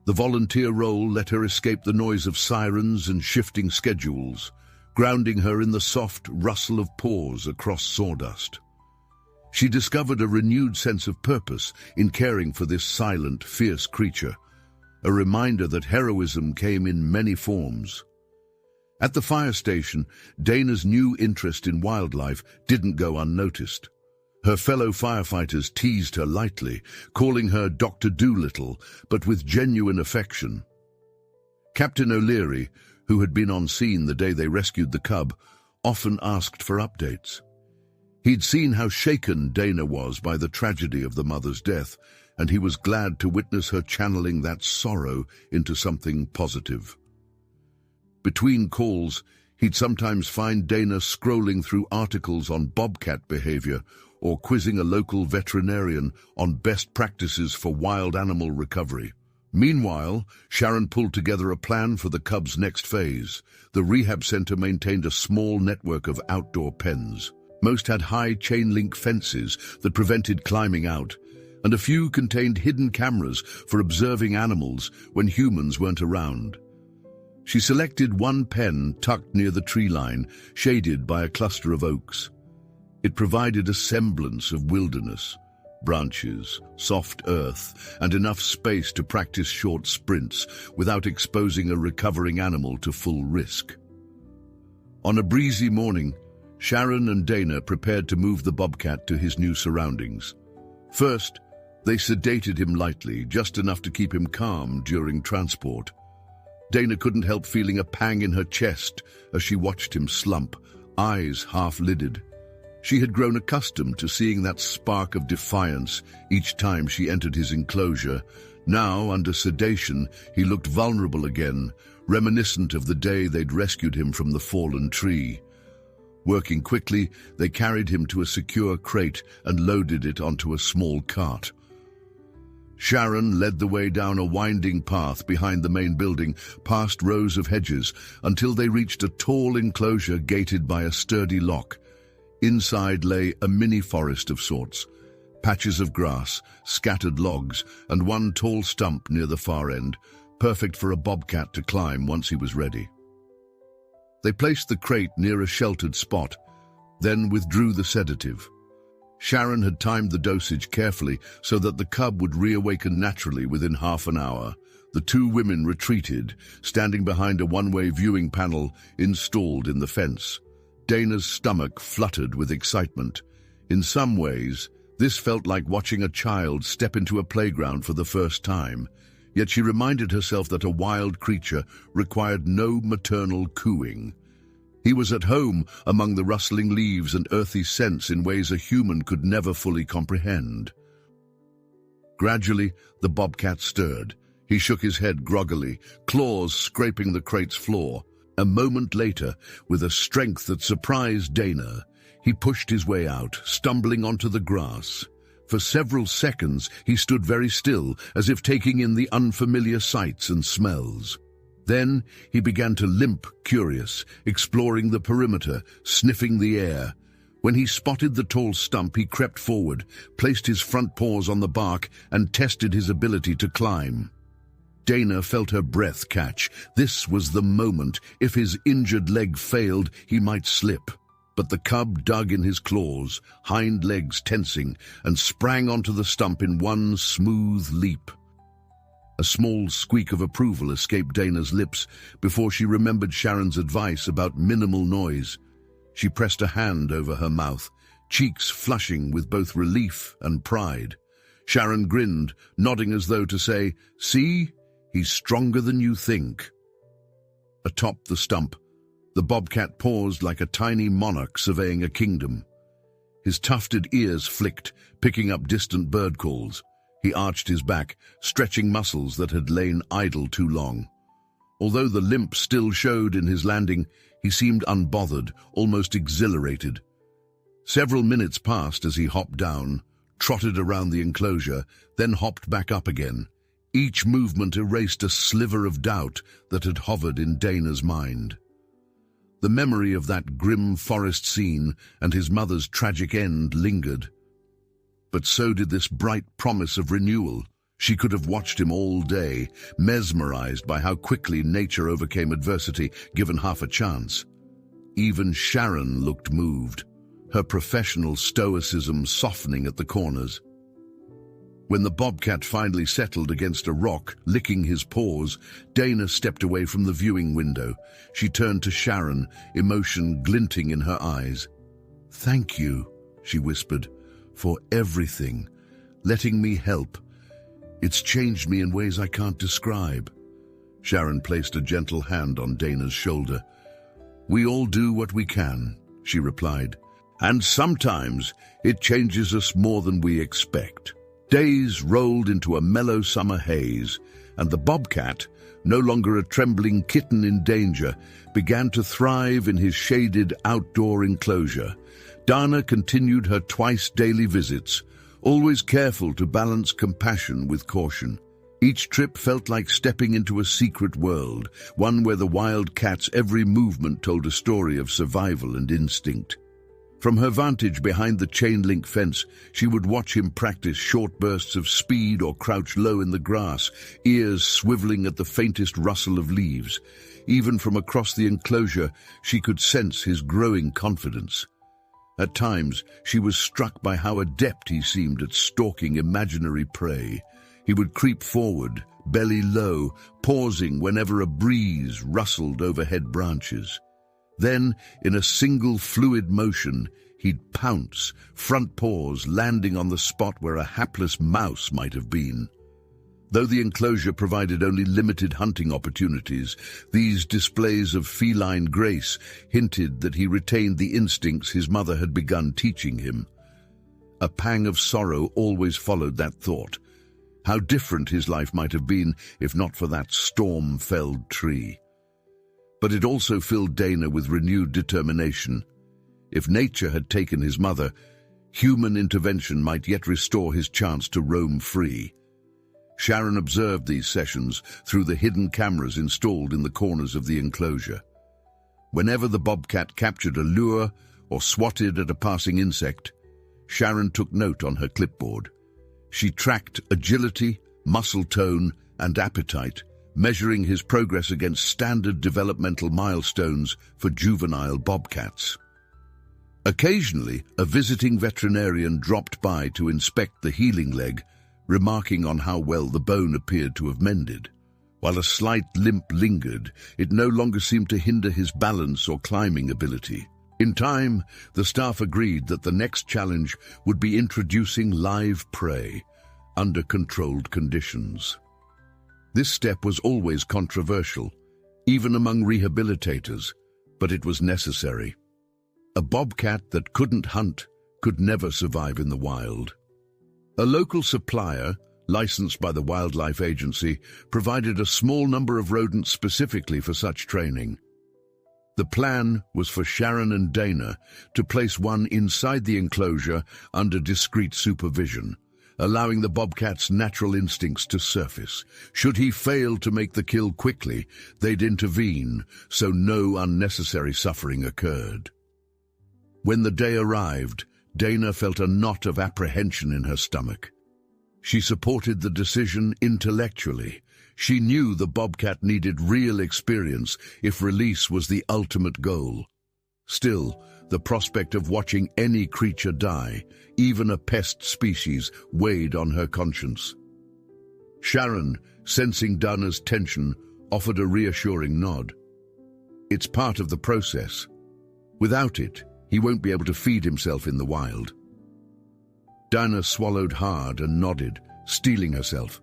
The volunteer role let her escape the noise of sirens and shifting schedules, grounding her in the soft rustle of paws across sawdust. She discovered a renewed sense of purpose in caring for this silent, fierce creature, a reminder that heroism came in many forms. At the fire station, Dana's new interest in wildlife didn't go unnoticed. Her fellow firefighters teased her lightly, calling her Dr. Doolittle, but with genuine affection. Captain O'Leary, who had been on scene the day they rescued the cub, often asked for updates. He'd seen how shaken Dana was by the tragedy of the mother's death, and he was glad to witness her channeling that sorrow into something positive. Between calls, he'd sometimes find Dana scrolling through articles on bobcat behavior or quizzing a local veterinarian on best practices for wild animal recovery. Meanwhile, Sharon pulled together a plan for the cub's next phase. The rehab center maintained a small network of outdoor pens. Most had high chain-link fences that prevented climbing out, and a few contained hidden cameras for observing animals when humans weren't around. She selected one pen tucked near the tree line, shaded by a cluster of oaks. It provided a semblance of wilderness, branches, soft earth, and enough space to practice short sprints without exposing a recovering animal to full risk. On a breezy morning, Sharon and Dana prepared to move the bobcat to his new surroundings. First, they sedated him lightly, just enough to keep him calm during transport. Dana couldn't help feeling a pang in her chest as she watched him slump, eyes half-lidded. She had grown accustomed to seeing that spark of defiance each time she entered his enclosure. Now, under sedation, he looked vulnerable again, reminiscent of the day they'd rescued him from the fallen tree. Working quickly, they carried him to a secure crate and loaded it onto a small cart. Sharon led the way down a winding path behind the main building, past rows of hedges, until they reached a tall enclosure gated by a sturdy lock. Inside lay a mini forest of sorts, patches of grass, scattered logs, and one tall stump near the far end, perfect for a bobcat to climb once he was ready. They placed the crate near a sheltered spot, then withdrew the sedative. Sharon had timed the dosage carefully so that the cub would reawaken naturally within half an hour. The two women retreated, standing behind a one-way viewing panel installed in the fence. Dana's stomach fluttered with excitement. In some ways, this felt like watching a child step into a playground for the first time. Yet she reminded herself that a wild creature required no maternal cooing. He was at home among the rustling leaves and earthy scents in ways a human could never fully comprehend. Gradually, the bobcat stirred. He shook his head groggily, claws scraping the crate's floor. A moment later, with a strength that surprised Dana, he pushed his way out, stumbling onto the grass. For several seconds, he stood very still, as if taking in the unfamiliar sights and smells. Then he began to limp, curious, exploring the perimeter, sniffing the air. When he spotted the tall stump, he crept forward, placed his front paws on the bark, and tested his ability to climb. Dana felt her breath catch. This was the moment. If his injured leg failed, he might slip. But the cub dug in his claws, hind legs tensing, and sprang onto the stump in one smooth leap. A small squeak of approval escaped Dana's lips before she remembered Sharon's advice about minimal noise. She pressed a hand over her mouth, cheeks flushing with both relief and pride. Sharon grinned, nodding as though to say, "See? He's stronger than you think." Atop the stump, the bobcat paused like a tiny monarch surveying a kingdom. His tufted ears flicked, picking up distant bird calls. He arched his back, stretching muscles that had lain idle too long. Although the limp still showed in his landing, he seemed unbothered, almost exhilarated. Several minutes passed as he hopped down, trotted around the enclosure, then hopped back up again. Each movement erased a sliver of doubt that had hovered in Dana's mind. The memory of that grim forest scene and his mother's tragic end lingered. But so did this bright promise of renewal. She could have watched him all day, mesmerized by how quickly nature overcame adversity, given half a chance. Even Sharon looked moved, her professional stoicism softening at the corners. When the bobcat finally settled against a rock, licking his paws, Dana stepped away from the viewing window. She turned to Sharon, emotion glinting in her eyes. "Thank you," she whispered, "for everything, letting me help. It's changed me in ways I can't describe." Sharon placed a gentle hand on Dana's shoulder. "We all do what we can," she replied, "and sometimes it changes us more than we expect." Days rolled into a mellow summer haze, and the bobcat, no longer a trembling kitten in danger, began to thrive in his shaded outdoor enclosure. Dana continued her twice-daily visits, always careful to balance compassion with caution. Each trip felt like stepping into a secret world, one where the wild cat's every movement told a story of survival and instinct. From her vantage behind the chain-link fence, she would watch him practice short bursts of speed or crouch low in the grass, ears swiveling at the faintest rustle of leaves. Even from across the enclosure, she could sense his growing confidence. At times, she was struck by how adept he seemed at stalking imaginary prey. He would creep forward, belly low, pausing whenever a breeze rustled overhead branches. Then, in a single fluid motion, he'd pounce, front paws landing on the spot where a hapless mouse might have been. Though the enclosure provided only limited hunting opportunities, these displays of feline grace hinted that he retained the instincts his mother had begun teaching him. A pang of sorrow always followed that thought. How different his life might have been if not for that storm-felled tree. But it also filled Dana with renewed determination. If nature had taken his mother, human intervention might yet restore his chance to roam free. Sharon observed these sessions through the hidden cameras installed in the corners of the enclosure. Whenever the bobcat captured a lure or swatted at a passing insect, Sharon took note on her clipboard. She tracked agility, muscle tone, and appetite, measuring his progress against standard developmental milestones for juvenile bobcats. Occasionally, a visiting veterinarian dropped by to inspect the healing leg, remarking on how well the bone appeared to have mended. While a slight limp lingered, it no longer seemed to hinder his balance or climbing ability. In time, the staff agreed that the next challenge would be introducing live prey under controlled conditions. This step was always controversial, even among rehabilitators, but it was necessary. A bobcat that couldn't hunt could never survive in the wild. A local supplier, licensed by the Wildlife Agency, provided a small number of rodents specifically for such training. The plan was for Sharon and Dana to place one inside the enclosure under discreet supervision, allowing the bobcat's natural instincts to surface. Should he fail to make the kill quickly, they'd intervene so no unnecessary suffering occurred. When the day arrived, Dana felt a knot of apprehension in her stomach. She supported the decision intellectually. She knew the bobcat needed real experience if release was the ultimate goal. Still, the prospect of watching any creature die, even a pest species, weighed on her conscience. Sharon, sensing Dana's tension, offered a reassuring nod. It's part of the process. Without it, he won't be able to feed himself in the wild. Dana swallowed hard and nodded, steeling herself.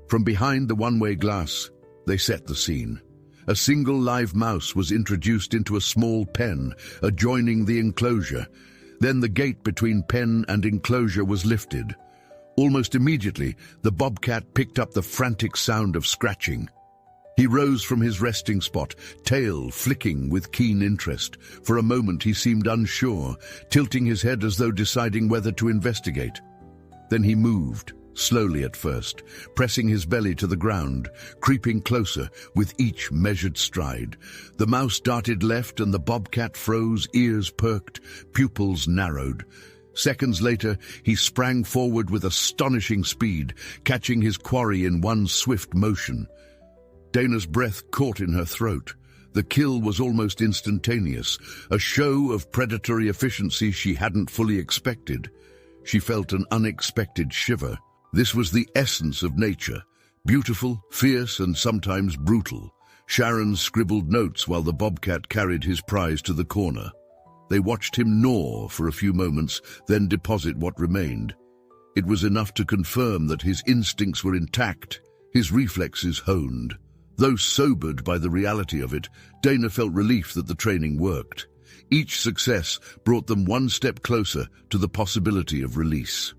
From behind the one-way glass, they set the scene. A single live mouse was introduced into a small pen adjoining the enclosure. Then the gate between pen and enclosure was lifted. Almost immediately, the bobcat picked up the frantic sound of scratching. He rose from his resting spot, tail flicking with keen interest. For a moment he seemed unsure, tilting his head as though deciding whether to investigate. Then he moved, slowly at first, pressing his belly to the ground, creeping closer with each measured stride. The mouse darted left and the bobcat froze, ears perked, pupils narrowed. Seconds later, he sprang forward with astonishing speed, catching his quarry in one swift motion. Dana's breath caught in her throat. The kill was almost instantaneous, a show of predatory efficiency she hadn't fully expected. She felt an unexpected shiver. This was the essence of nature, beautiful, fierce, and sometimes brutal. Sharon scribbled notes while the bobcat carried his prize to the corner. They watched him gnaw for a few moments, then deposit what remained. It was enough to confirm that his instincts were intact, his reflexes honed. Though sobered by the reality of it, Dana felt relief that the training worked. Each success brought them one step closer to the possibility of release.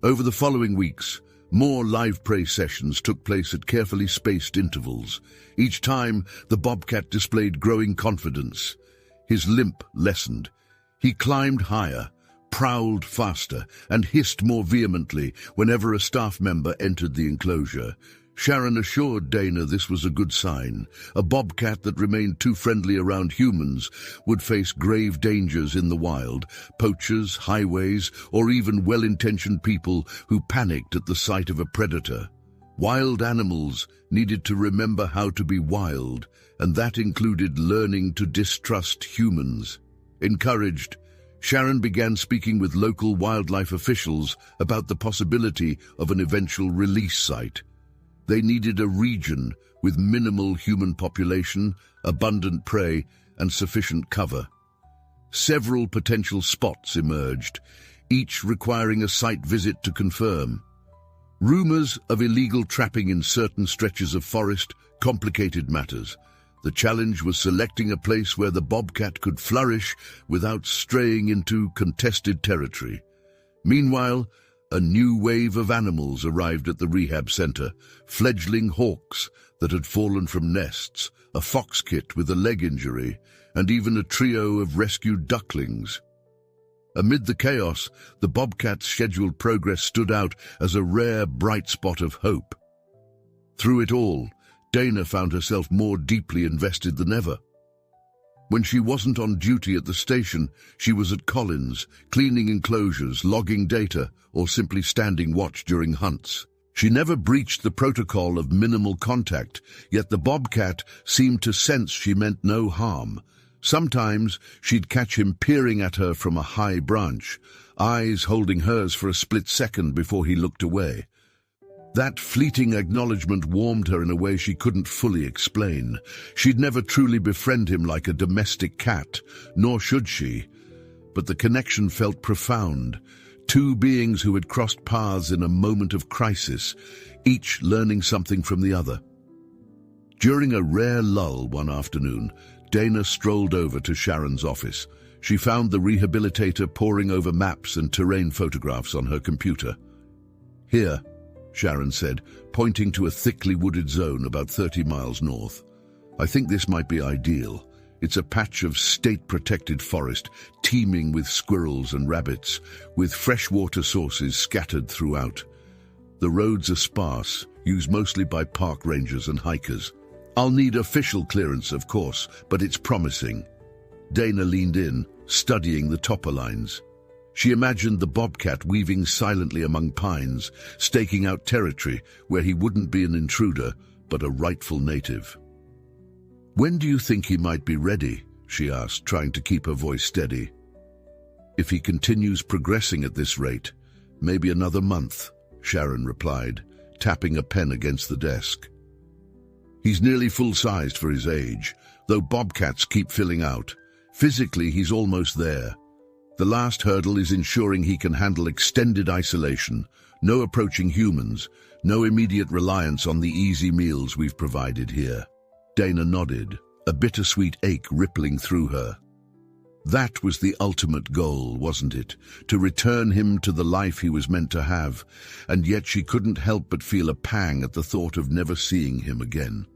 Over the following weeks, more live prey sessions took place at carefully spaced intervals. Each time, the bobcat displayed growing confidence. His limp lessened. He climbed higher, prowled faster, and hissed more vehemently whenever a staff member entered the enclosure. Sharon assured Dana this was a good sign. A bobcat that remained too friendly around humans would face grave dangers in the wild, poachers, highways, or even well-intentioned people who panicked at the sight of a predator. Wild animals needed to remember how to be wild, and that included learning to distrust humans. Encouraged, Sharon began speaking with local wildlife officials about the possibility of an eventual release site. They needed a region with minimal human population, abundant prey, and sufficient cover. Several potential spots emerged, each requiring a site visit to confirm. Rumors of illegal trapping in certain stretches of forest complicated matters. The challenge was selecting a place where the bobcat could flourish without straying into contested territory. Meanwhile, a new wave of animals arrived at the rehab center, fledgling hawks that had fallen from nests, a fox kit with a leg injury, and even a trio of rescued ducklings. Amid the chaos, the bobcat's scheduled progress stood out as a rare bright spot of hope. Through it all, Dana found herself more deeply invested than ever. When she wasn't on duty at the station, she was at Collins, cleaning enclosures, logging data, or simply standing watch during hunts. She never breached the protocol of minimal contact, yet the bobcat seemed to sense she meant no harm. Sometimes she'd catch him peering at her from a high branch, eyes holding hers for a split second before he looked away. That fleeting acknowledgement warmed her in a way she couldn't fully explain. She'd never truly befriend him like a domestic cat, nor should she. But the connection felt profound. Two beings who had crossed paths in a moment of crisis, each learning something from the other. During a rare lull one afternoon, Dana strolled over to Sharon's office. She found the rehabilitator poring over maps and terrain photographs on her computer. "Here," Sharon said, pointing to a thickly wooded zone about 30 miles north. I think this might be ideal. It's a patch of state-protected forest, teeming with squirrels and rabbits, with freshwater sources scattered throughout. The roads are sparse, used mostly by park rangers and hikers. I'll need official clearance, of course, but it's promising. Dana leaned in, studying the topper lines. She imagined the Bobcat weaving silently among pines, staking out territory where he wouldn't be an intruder, but a rightful native. When do you think he might be ready? She asked, trying to keep her voice steady. If he continues progressing at this rate, maybe another month, Sharon replied, tapping a pen against the desk. He's nearly full-sized for his age, though Bobcats keep filling out. Physically, he's almost there. The last hurdle is ensuring he can handle extended isolation, no approaching humans, no immediate reliance on the easy meals we've provided here. Dana nodded, a bittersweet ache rippling through her. That was the ultimate goal, wasn't it? To return him to the life he was meant to have, and yet she couldn't help but feel a pang at the thought of never seeing him again.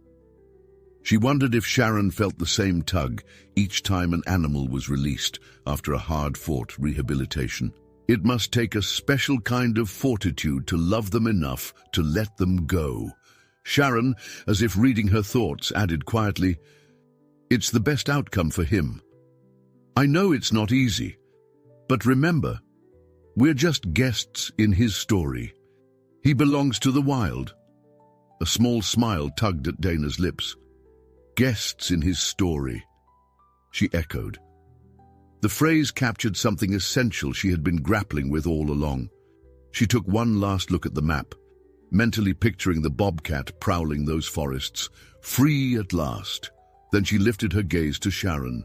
She wondered if Sharon felt the same tug each time an animal was released after a hard-fought rehabilitation. It must take a special kind of fortitude to love them enough to let them go. Sharon, as if reading her thoughts, added quietly, "It's the best outcome for him. I know it's not easy, but remember, we're just guests in his story. He belongs to the wild." A small smile tugged at Dana's lips. Guests in his story, she echoed. The phrase captured something essential she had been grappling with all along. She took one last look at the map, mentally picturing the Bobcat prowling those forests, free at last. Then she lifted her gaze to Sharon.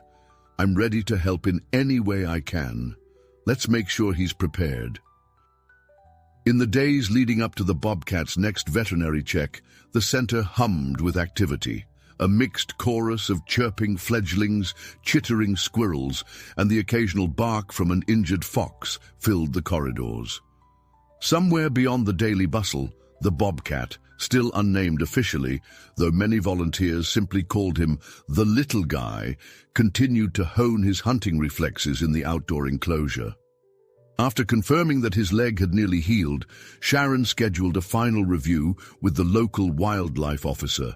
"I'm ready to help in any way I can. Let's make sure he's prepared." In the days leading up to the Bobcat's next veterinary check, the center hummed with activity. A mixed chorus of chirping fledglings, chittering squirrels, and the occasional bark from an injured fox filled the corridors. Somewhere beyond the daily bustle, the Bobcat, still unnamed officially, though many volunteers simply called him the little guy, continued to hone his hunting reflexes in the outdoor enclosure. After confirming that his leg had nearly healed, Sharon scheduled a final review with the local wildlife officer,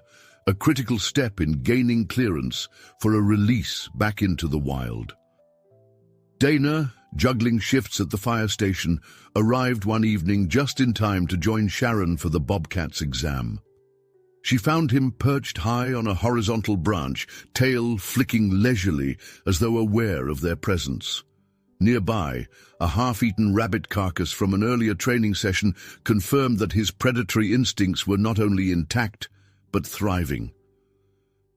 a critical step in gaining clearance for a release back into the wild. Dana, juggling shifts at the fire station, arrived one evening just in time to join Sharon for the Bobcat's exam. She found him perched high on a horizontal branch, tail flicking leisurely as though aware of their presence. Nearby, a half-eaten rabbit carcass from an earlier training session confirmed that his predatory instincts were not only intact, but thriving.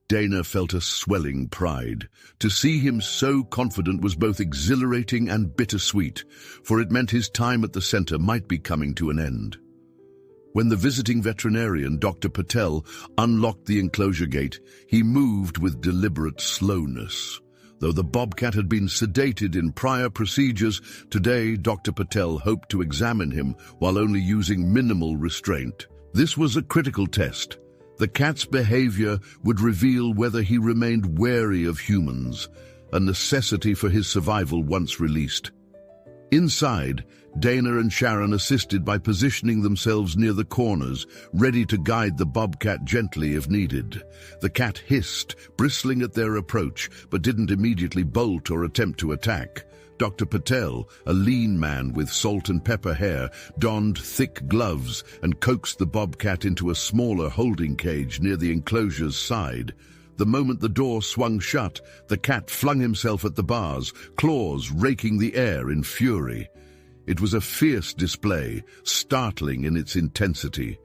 Dana felt a swelling pride. To see him so confident was both exhilarating and bittersweet, for it meant his time at the center might be coming to an end. When the visiting veterinarian, Dr. Patel, unlocked the enclosure gate, he moved with deliberate slowness. Though the Bobcat had been sedated in prior procedures, today Dr. Patel hoped to examine him while only using minimal restraint. This was a critical test. The cat's behavior would reveal whether he remained wary of humans, a necessity for his survival once released. Inside, Dana and Sharon assisted by positioning themselves near the corners, ready to guide the Bobcat gently if needed. The cat hissed, bristling at their approach, but didn't immediately bolt or attempt to attack. Dr. Patel, a lean man with salt and pepper hair, donned thick gloves and coaxed the Bobcat into a smaller holding cage near the enclosure's side. The moment the door swung shut, the cat flung himself at the bars, claws raking the air in fury. It was a fierce display, startling in its intensity.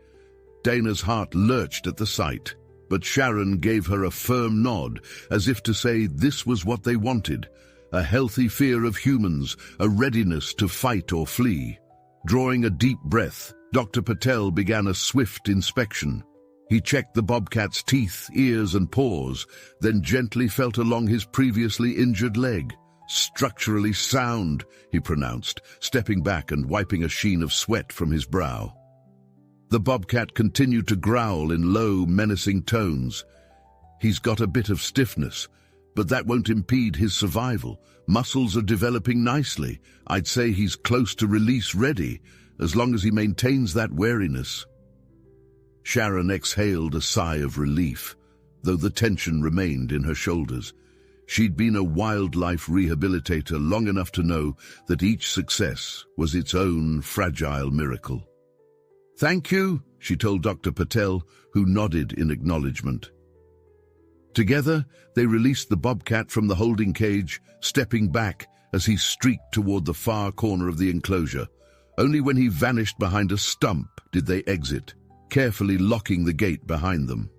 Dana's heart lurched at the sight, but Sharon gave her a firm nod, as if to say this was what they wanted. A healthy fear of humans, a readiness to fight or flee. Drawing a deep breath, Dr. Patel began a swift inspection. He checked the Bobcat's teeth, ears, and paws, then gently felt along his previously injured leg. "Structurally sound," he pronounced, stepping back and wiping a sheen of sweat from his brow. The bobcat continued to growl in low, menacing tones. He's got a bit of stiffness, but that won't impede his survival. Muscles are developing nicely. I'd say he's close to release ready, as long as he maintains that wariness. Sharon exhaled a sigh of relief, though the tension remained in her shoulders. She'd been a wildlife rehabilitator long enough to know that each success was its own fragile miracle. "Thank you," she told Dr. Patel, who nodded in acknowledgement. Together, they released the bobcat from the holding cage, stepping back as he streaked toward the far corner of the enclosure. Only when he vanished behind a stump did they exit, carefully locking the gate behind them.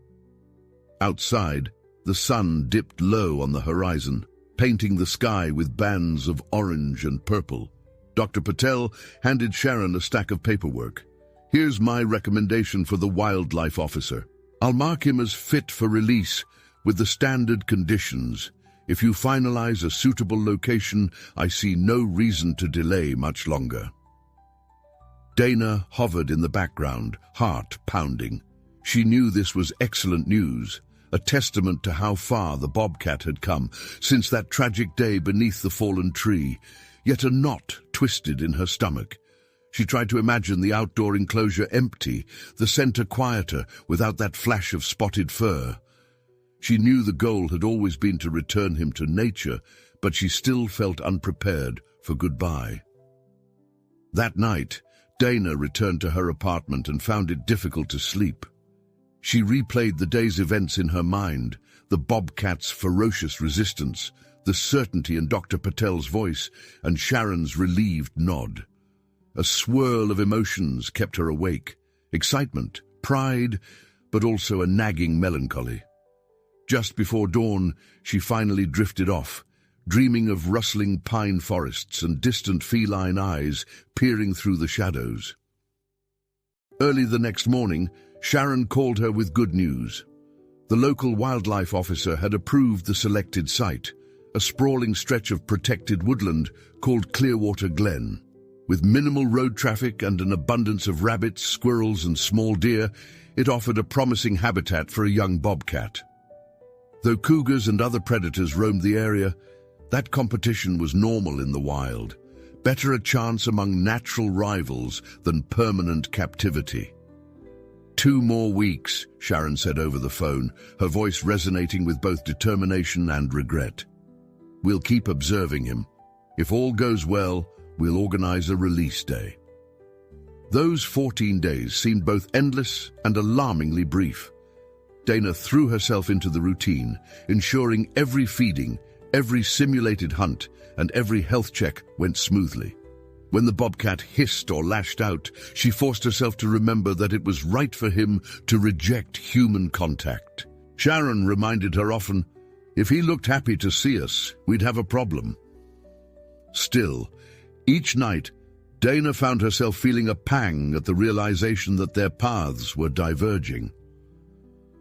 Outside, the sun dipped low on the horizon, painting the sky with bands of orange and purple. Dr. Patel handed Sharon a stack of paperwork. "Here's my recommendation for the wildlife officer. I'll mark him as fit for release with the standard conditions. If you finalize a suitable location, I see no reason to delay much longer." Dana hovered in the background, heart pounding. She knew this was excellent news, a testament to how far the bobcat had come since that tragic day beneath the fallen tree, yet a knot twisted in her stomach. She tried to imagine the outdoor enclosure empty, the center quieter, without that flash of spotted fur. She knew the goal had always been to return him to nature, but she still felt unprepared for goodbye. That night, Dana returned to her apartment and found it difficult to sleep. She replayed the day's events in her mind, the bobcat's ferocious resistance, the certainty in Dr. Patel's voice, and Sharon's relieved nod. A swirl of emotions kept her awake: excitement, pride, but also a nagging melancholy. Just before dawn, she finally drifted off, dreaming of rustling pine forests and distant feline eyes peering through the shadows. Early the next morning, Sharon called her with good news. The local wildlife officer had approved the selected site, a sprawling stretch of protected woodland called Clearwater Glen. With minimal road traffic and an abundance of rabbits, squirrels, and small deer, it offered a promising habitat for a young bobcat. Though cougars and other predators roamed the area, that competition was normal in the wild. Better a chance among natural rivals than permanent captivity. 2 more weeks, Sharon said over the phone, her voice resonating with both determination and regret. "We'll keep observing him. If all goes well, we'll organize a release day." Those 14 days seemed both endless and alarmingly brief. Dana threw herself into the routine, ensuring every feeding, every simulated hunt, and every health check went smoothly. When the bobcat hissed or lashed out, she forced herself to remember that it was right for him to reject human contact. Sharon reminded her often, "If he looked happy to see us, we'd have a problem." Still, each night, Dana found herself feeling a pang at the realization that their paths were diverging.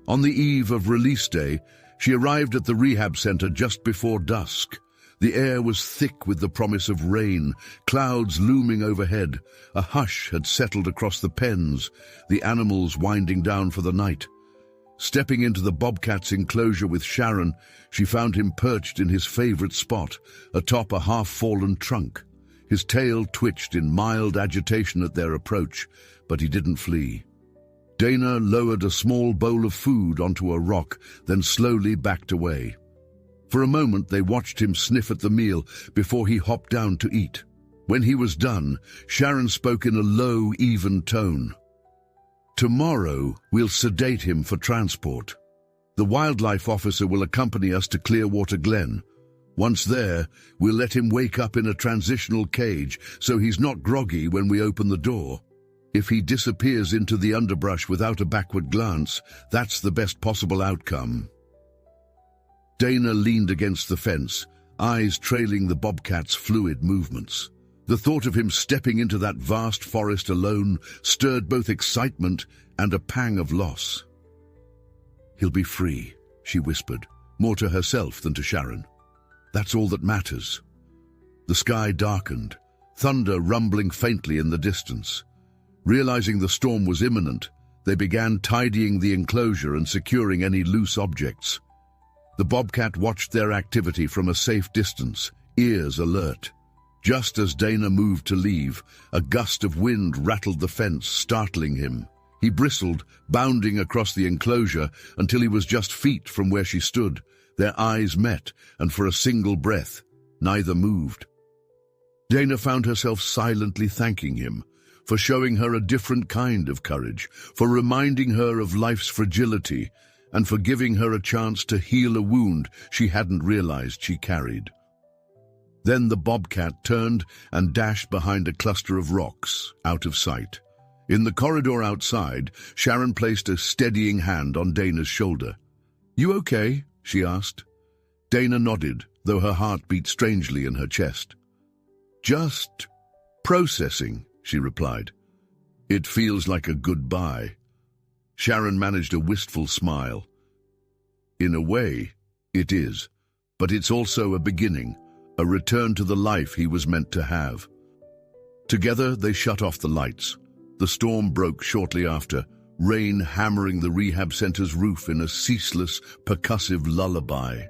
On the eve of release day, she arrived at the rehab center just before dusk. The air was thick with the promise of rain, clouds looming overhead. A hush had settled across the pens, the animals winding down for the night. Stepping into the bobcat's enclosure with Sharon, she found him perched in his favorite spot, atop a half-fallen trunk. His tail twitched in mild agitation at their approach, but he didn't flee. Dana lowered a small bowl of food onto a rock, then slowly backed away. For a moment they watched him sniff at the meal before he hopped down to eat. When he was done, Sharon spoke in a low, even tone. "Tomorrow we'll sedate him for transport. The wildlife officer will accompany us to Clearwater Glen. Once there, we'll let him wake up in a transitional cage so he's not groggy when we open the door. If he disappears into the underbrush without a backward glance, that's the best possible outcome." Dana leaned against the fence, eyes trailing the bobcat's fluid movements. The thought of him stepping into that vast forest alone stirred both excitement and a pang of loss. "He'll be free," she whispered, more to herself than to Sharon. "That's all that matters." The sky darkened, thunder rumbling faintly in the distance. Realizing the storm was imminent, they began tidying the enclosure and securing any loose objects. The Bobcat watched their activity from a safe distance, ears alert. Just as Dana moved to leave, a gust of wind rattled the fence, startling him. He bristled, bounding across the enclosure until he was just feet from where she stood. Their eyes met, and for a single breath, neither moved. Dana found herself silently thanking him for showing her a different kind of courage, for reminding her of life's fragility, and for giving her a chance to heal a wound she hadn't realized she carried. Then the Bobcat turned and dashed behind a cluster of rocks, out of sight. In the corridor outside, Sharon placed a steadying hand on Dana's shoulder. "You okay?" she asked. Dana nodded, though her heart beat strangely in her chest. "Just processing," she replied. "It feels like a goodbye." Sharon managed a wistful smile. "In a way, it is, but it's also a beginning, a return to the life he was meant to have." Together, they shut off the lights. The storm broke shortly after, rain hammering the rehab center's roof in a ceaseless, percussive lullaby.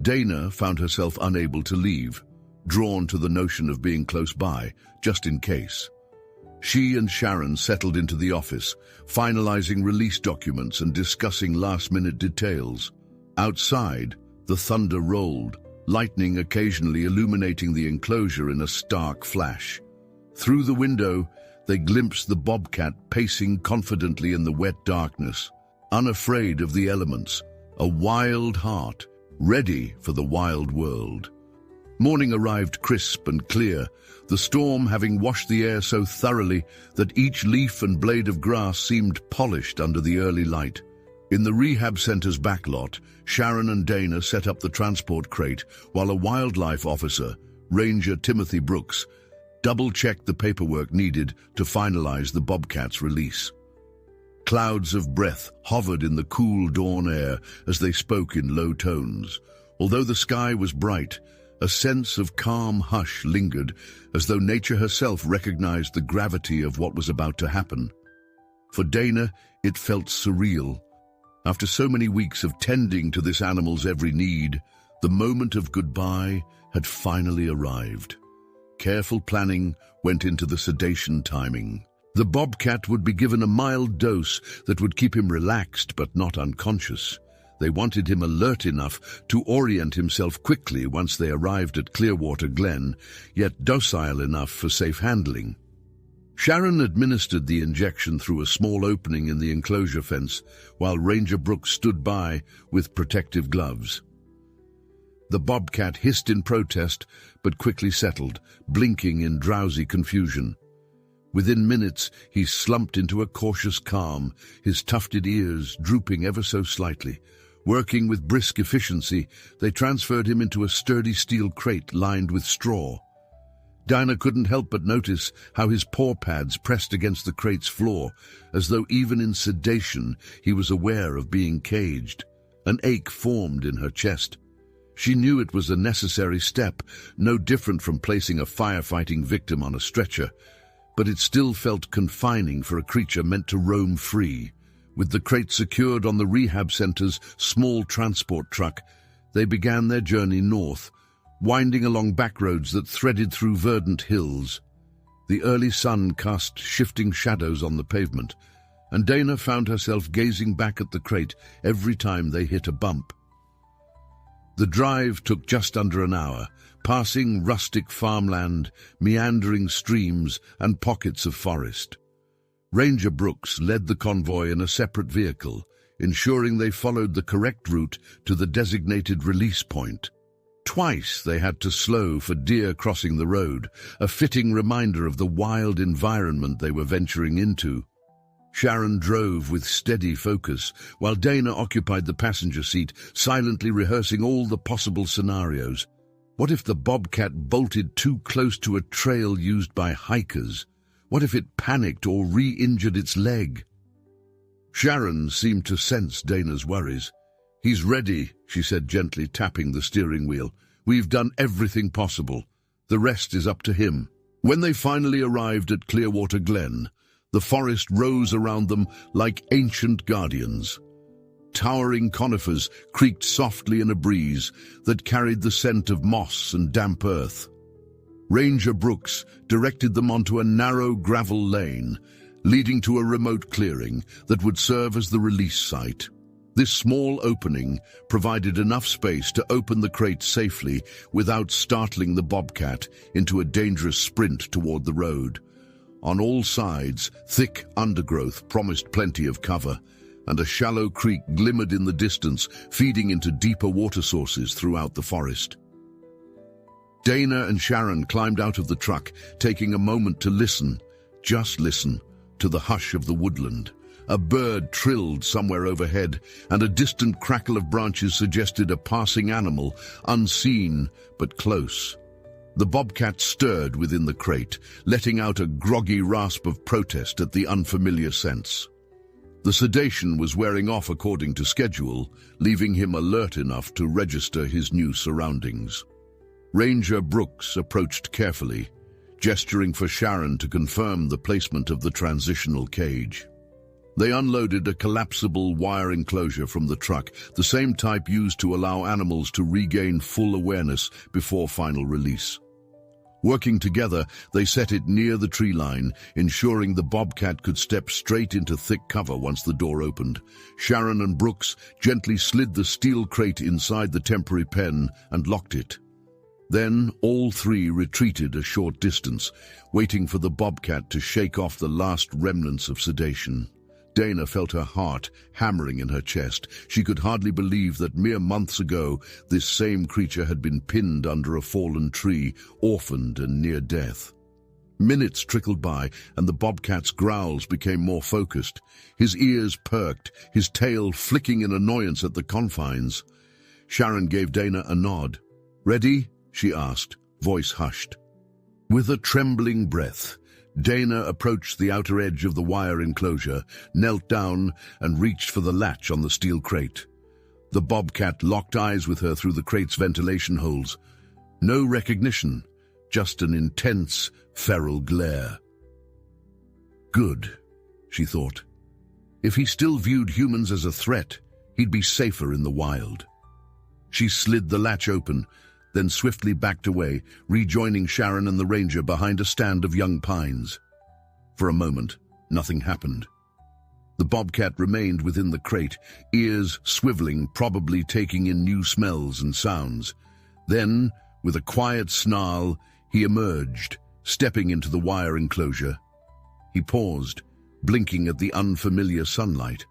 Dana found herself unable to leave, drawn to the notion of being close by, just in case. She and Sharon settled into the office, finalizing release documents and discussing last-minute details. Outside, the thunder rolled, lightning occasionally illuminating the enclosure in a stark flash. Through the window, they glimpsed the Bobcat pacing confidently in the wet darkness, unafraid of the elements, a wild heart, ready for the wild world. Morning arrived crisp and clear, the storm having washed the air so thoroughly that each leaf and blade of grass seemed polished under the early light. In the rehab center's backlot, Sharon and Dana set up the transport crate while a wildlife officer, Ranger Timothy Brooks, double-checked the paperwork needed to finalize the Bobcat's release. Clouds of breath hovered in the cool dawn air as they spoke in low tones. Although the sky was bright, a sense of calm hush lingered, as though nature herself recognized the gravity of what was about to happen. For Dana, it felt surreal. After so many weeks of tending to this animal's every need, the moment of goodbye had finally arrived. Careful planning went into the sedation timing. The Bobcat would be given a mild dose that would keep him relaxed but not unconscious. They wanted him alert enough to orient himself quickly once they arrived at Clearwater Glen, yet docile enough for safe handling. Sharon administered the injection through a small opening in the enclosure fence, while Ranger Brooks stood by with protective gloves. The Bobcat hissed in protest, but quickly settled, blinking in drowsy confusion. Within minutes, he slumped into a cautious calm, his tufted ears drooping ever so slightly. Working with brisk efficiency, they transferred him into a sturdy steel crate lined with straw. Dinah couldn't help but notice how his paw pads pressed against the crate's floor, as though even in sedation he was aware of being caged. An ache formed in her chest. She knew it was a necessary step, no different from placing a firefighting victim on a stretcher, but it still felt confining for a creature meant to roam free. With the crate secured on the rehab center's small transport truck, they began their journey north, winding along backroads that threaded through verdant hills. The early sun cast shifting shadows on the pavement, and Dana found herself gazing back at the crate every time they hit a bump. The drive took just under an hour, passing rustic farmland, meandering streams, and pockets of forest. Ranger Brooks led the convoy in a separate vehicle, ensuring they followed the correct route to the designated release point. Twice they had to slow for deer crossing the road, a fitting reminder of the wild environment they were venturing into. Sharon drove with steady focus, while Dana occupied the passenger seat, silently rehearsing all the possible scenarios. What if the Bobcat bolted too close to a trail used by hikers? What if it panicked or re-injured its leg? Sharon seemed to sense Dana's worries. "He's ready," she said gently, tapping the steering wheel. "We've done everything possible. The rest is up to him." When they finally arrived at Clearwater Glen, The forest rose around them like ancient guardians. Towering conifers creaked softly in a breeze that carried the scent of moss and damp earth. Ranger Brooks directed them onto a narrow gravel lane, leading to a remote clearing that would serve as the release site. This small opening provided enough space to open the crate safely without startling the Bobcat into a dangerous sprint toward the road. On all sides, thick undergrowth promised plenty of cover, and a shallow creek glimmered in the distance, feeding into deeper water sources throughout the forest. Dana and Sharon climbed out of the truck, taking a moment to listen, just listen, to the hush of the woodland. A bird trilled somewhere overhead, and a distant crackle of branches suggested a passing animal, unseen but close. The Bobcat stirred within the crate, letting out a groggy rasp of protest at the unfamiliar scents. The sedation was wearing off according to schedule, leaving him alert enough to register his new surroundings. Ranger Brooks approached carefully, gesturing for Sharon to confirm the placement of the transitional cage. They unloaded a collapsible wire enclosure from the truck, the same type used to allow animals to regain full awareness before final release. Working together, they set it near the tree line, ensuring the Bobcat could step straight into thick cover once the door opened. Sharon and Brooks gently slid the steel crate inside the temporary pen and locked it. Then all three retreated a short distance, waiting for the Bobcat to shake off the last remnants of sedation. Dana felt her heart hammering in her chest. She could hardly believe that mere months ago this same creature had been pinned under a fallen tree, orphaned and near death. Minutes trickled by, and the Bobcat's growls became more focused. His ears perked, his tail flicking in annoyance at the confines. Sharon gave Dana a nod. "Ready?" she asked, voice hushed. With a trembling breath, Dana approached the outer edge of the wire enclosure, knelt down, and reached for the latch on the steel crate. The Bobcat locked eyes with her through the crate's ventilation holes. No recognition, just an intense, feral glare. Good, she thought. If he still viewed humans as a threat, he'd be safer in the wild. She slid the latch open, then swiftly backed away, rejoining Sharon and the ranger behind a stand of young pines. For a moment, nothing happened. The Bobcat remained within the crate, ears swiveling, probably taking in new smells and sounds. Then, with a quiet snarl, he emerged, stepping into the wire enclosure. He paused, blinking at the unfamiliar sunlight.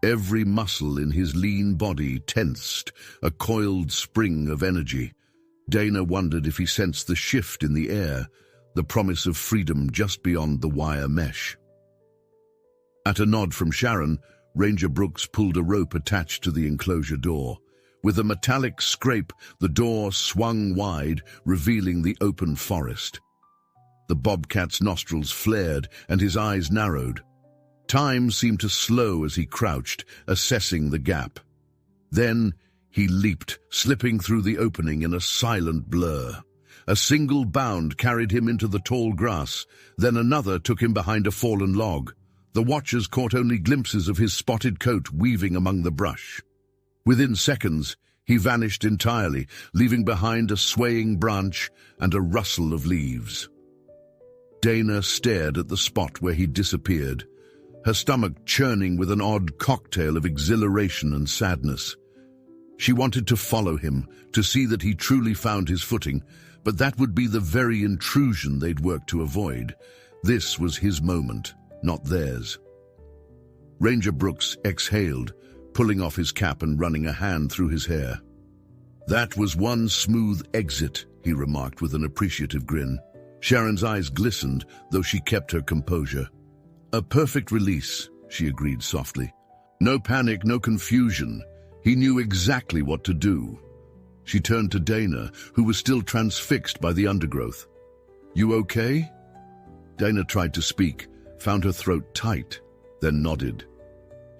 Every muscle in his lean body tensed, a coiled spring of energy. Dana wondered if he sensed the shift in the air, the promise of freedom just beyond the wire mesh. At a nod from Sharon, Ranger Brooks pulled a rope attached to the enclosure door. With a metallic scrape, the door swung wide, revealing the open forest. The Bobcat's nostrils flared and his eyes narrowed. Time seemed to slow as he crouched, assessing the gap. Then he leaped, slipping through the opening in a silent blur. A single bound carried him into the tall grass, then another took him behind a fallen log. The watchers caught only glimpses of his spotted coat weaving among the brush. Within seconds, he vanished entirely, leaving behind a swaying branch and a rustle of leaves. Dana stared at the spot where he disappeared, her stomach churning with an odd cocktail of exhilaration and sadness. She wanted to follow him, to see that he truly found his footing, but that would be the very intrusion they'd worked to avoid. This was his moment, not theirs. Ranger Brooks exhaled, pulling off his cap and running a hand through his hair. "That was one smooth exit," he remarked with an appreciative grin. Sharon's eyes glistened, though she kept her composure. "A perfect release," she agreed softly. "No panic, no confusion. He knew exactly what to do." She turned to Dana, who was still transfixed by the undergrowth. "You okay?" Dana tried to speak, found her throat tight, then nodded.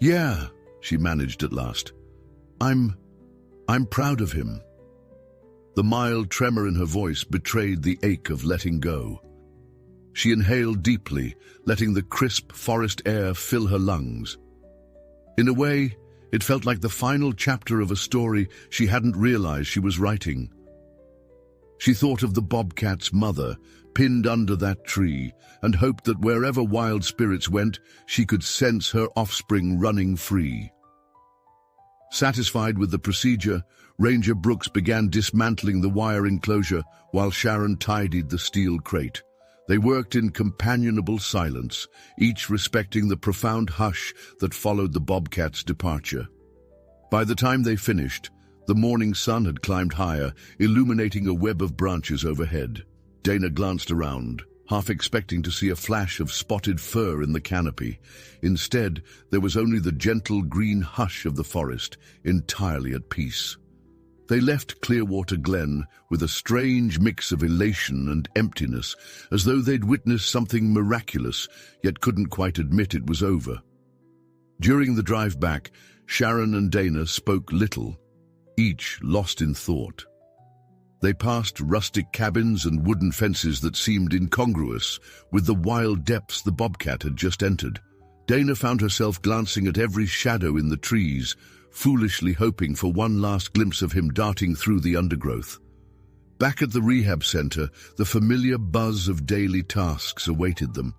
"Yeah," she managed at last. I'm proud of him." The mild tremor in her voice betrayed the ache of letting go. She inhaled deeply, letting the crisp forest air fill her lungs. In a way, it felt like the final chapter of a story she hadn't realized she was writing. She thought of the bobcat's mother, pinned under that tree, and hoped that wherever wild spirits went, she could sense her offspring running free. Satisfied with the procedure, Ranger Brooks began dismantling the wire enclosure while Sharon tidied the steel crate. They worked in companionable silence, each respecting the profound hush that followed the bobcat's departure. By the time they finished, the morning sun had climbed higher, illuminating a web of branches overhead. Dana glanced around, half expecting to see a flash of spotted fur in the canopy. Instead, there was only the gentle green hush of the forest, entirely at peace. They left Clearwater Glen with a strange mix of elation and emptiness, as though they'd witnessed something miraculous, yet couldn't quite admit it was over. During the drive back, Sharon and Dana spoke little, each lost in thought. They passed rustic cabins and wooden fences that seemed incongruous with the wild depths the bobcat had just entered. Dana found herself glancing at every shadow in the trees, foolishly hoping for one last glimpse of him darting through the undergrowth. Back at the rehab center, the familiar buzz of daily tasks awaited them.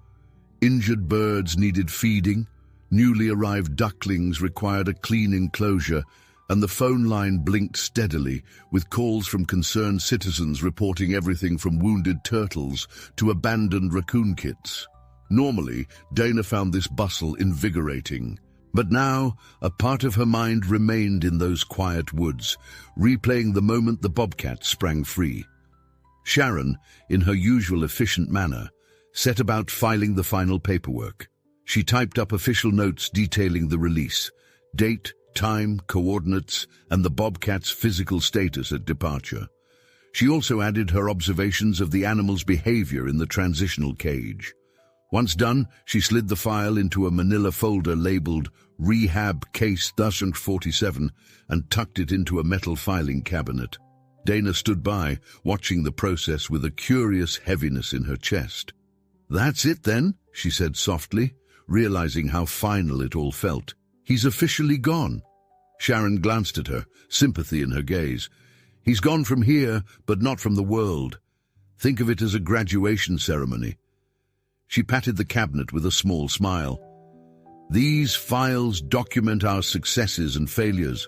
Injured birds needed feeding, newly arrived ducklings required a clean enclosure, and the phone line blinked steadily, with calls from concerned citizens reporting everything from wounded turtles to abandoned raccoon kits. Normally, Dana found this bustle invigorating. But now, a part of her mind remained in those quiet woods, replaying the moment the bobcat sprang free. Sharon, in her usual efficient manner, set about filing the final paperwork. She typed up official notes detailing the release, date, time, coordinates, and the bobcat's physical status at departure. She also added her observations of the animal's behavior in the transitional cage. Once done, she slid the file into a manila folder labeled Rehab Case 47 and tucked it into a metal filing cabinet. Dana stood by, watching the process with a curious heaviness in her chest. "That's it then," she said softly, realizing how final it all felt. "He's officially gone." Sharon glanced at her, sympathy in her gaze. "He's gone from here, but not from the world. Think of it as a graduation ceremony." She patted the cabinet with a small smile. "These files document our successes and failures.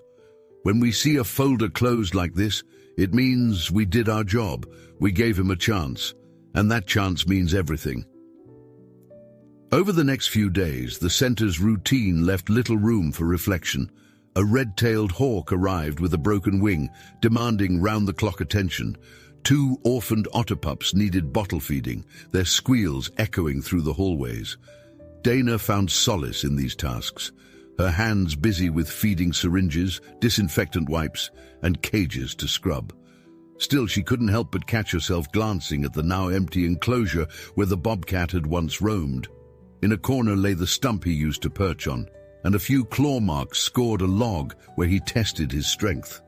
When we see a folder closed like this, it means we did our job, we gave him a chance, and that chance means everything." Over the next few days, the center's routine left little room for reflection. A red-tailed hawk arrived with a broken wing, demanding round-the-clock attention. 2 orphaned otter pups needed bottle feeding, their squeals echoing through the hallways. Dana found solace in these tasks, her hands busy with feeding syringes, disinfectant wipes, and cages to scrub. Still, she couldn't help but catch herself glancing at the now empty enclosure where the bobcat had once roamed. In a corner lay the stump he used to perch on, and a few claw marks scored a log where he tested his strength.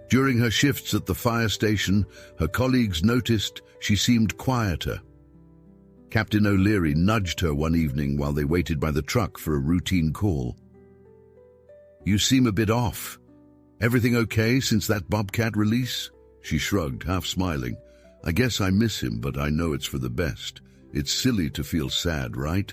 During her shifts at the fire station, her colleagues noticed she seemed quieter. Captain O'Leary nudged her one evening while they waited by the truck for a routine call. "You seem a bit off. Everything okay since that bobcat release?" She shrugged, half smiling. "I guess I miss him, but I know it's for the best. It's silly to feel sad, right?"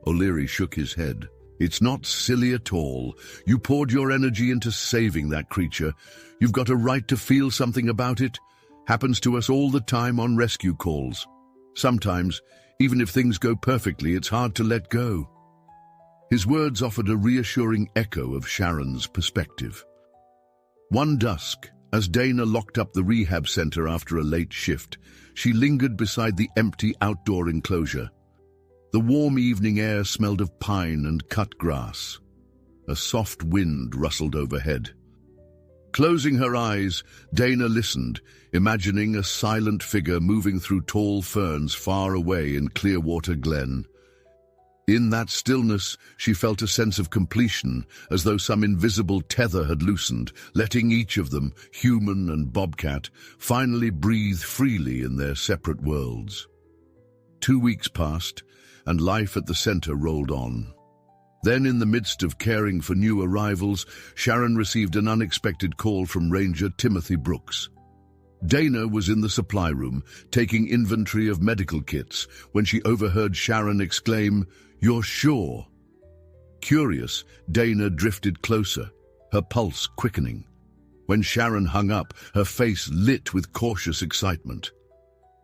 O'Leary shook his head. "It's not silly at all. You poured your energy into saving that creature. You've got a right to feel something about it. Happens to us all the time on rescue calls. Sometimes, even if things go perfectly, it's hard to let go." His words offered a reassuring echo of Sharon's perspective. One dusk, as Dana locked up the rehab center after a late shift, she lingered beside the empty outdoor enclosure. The warm evening air smelled of pine and cut grass. A soft wind rustled overhead. Closing her eyes, Dana listened, imagining a silent figure moving through tall ferns far away in Clearwater Glen. In that stillness, she felt a sense of completion, as though some invisible tether had loosened, letting each of them, human and bobcat, finally breathe freely in their separate worlds. 2 weeks passed, and life at the center rolled on. Then, in the midst of caring for new arrivals, Sharon received an unexpected call from Ranger Timothy Brooks. Dana was in the supply room, taking inventory of medical kits, when she overheard Sharon exclaim, "You're sure?" Curious, Dana drifted closer, her pulse quickening. When Sharon hung up, her face lit with cautious excitement.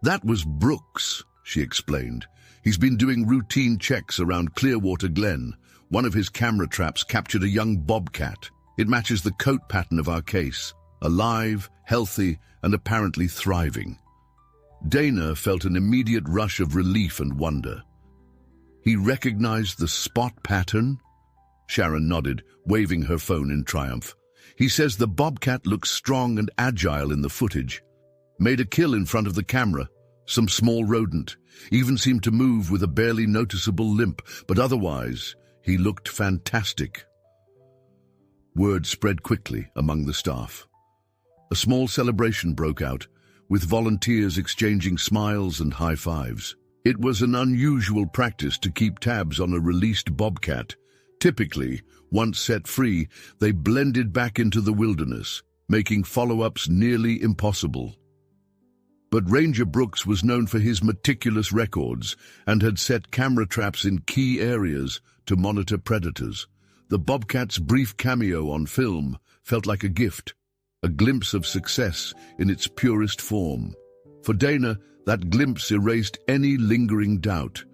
"That was Brooks," she explained. "He's been doing routine checks around Clearwater Glen. One of his camera traps captured a young bobcat. It matches the coat pattern of our case, alive, healthy, and apparently thriving." Dana felt an immediate rush of relief and wonder. "He recognized the spot pattern?" Sharon nodded, waving her phone in triumph. "He says the bobcat looks strong and agile in the footage. Made a kill in front of the camera. Some small rodent. Even seemed to move with a barely noticeable limp, but otherwise, he looked fantastic." Word spread quickly among the staff. A small celebration broke out, with volunteers exchanging smiles and high fives. It was an unusual practice to keep tabs on a released bobcat. Typically, once set free, they blended back into the wilderness, making follow-ups nearly impossible. But Ranger Brooks was known for his meticulous records and had set camera traps in key areas to monitor predators. The bobcat's brief cameo on film felt like a gift, a glimpse of success in its purest form. For Dana, that glimpse erased any lingering doubt.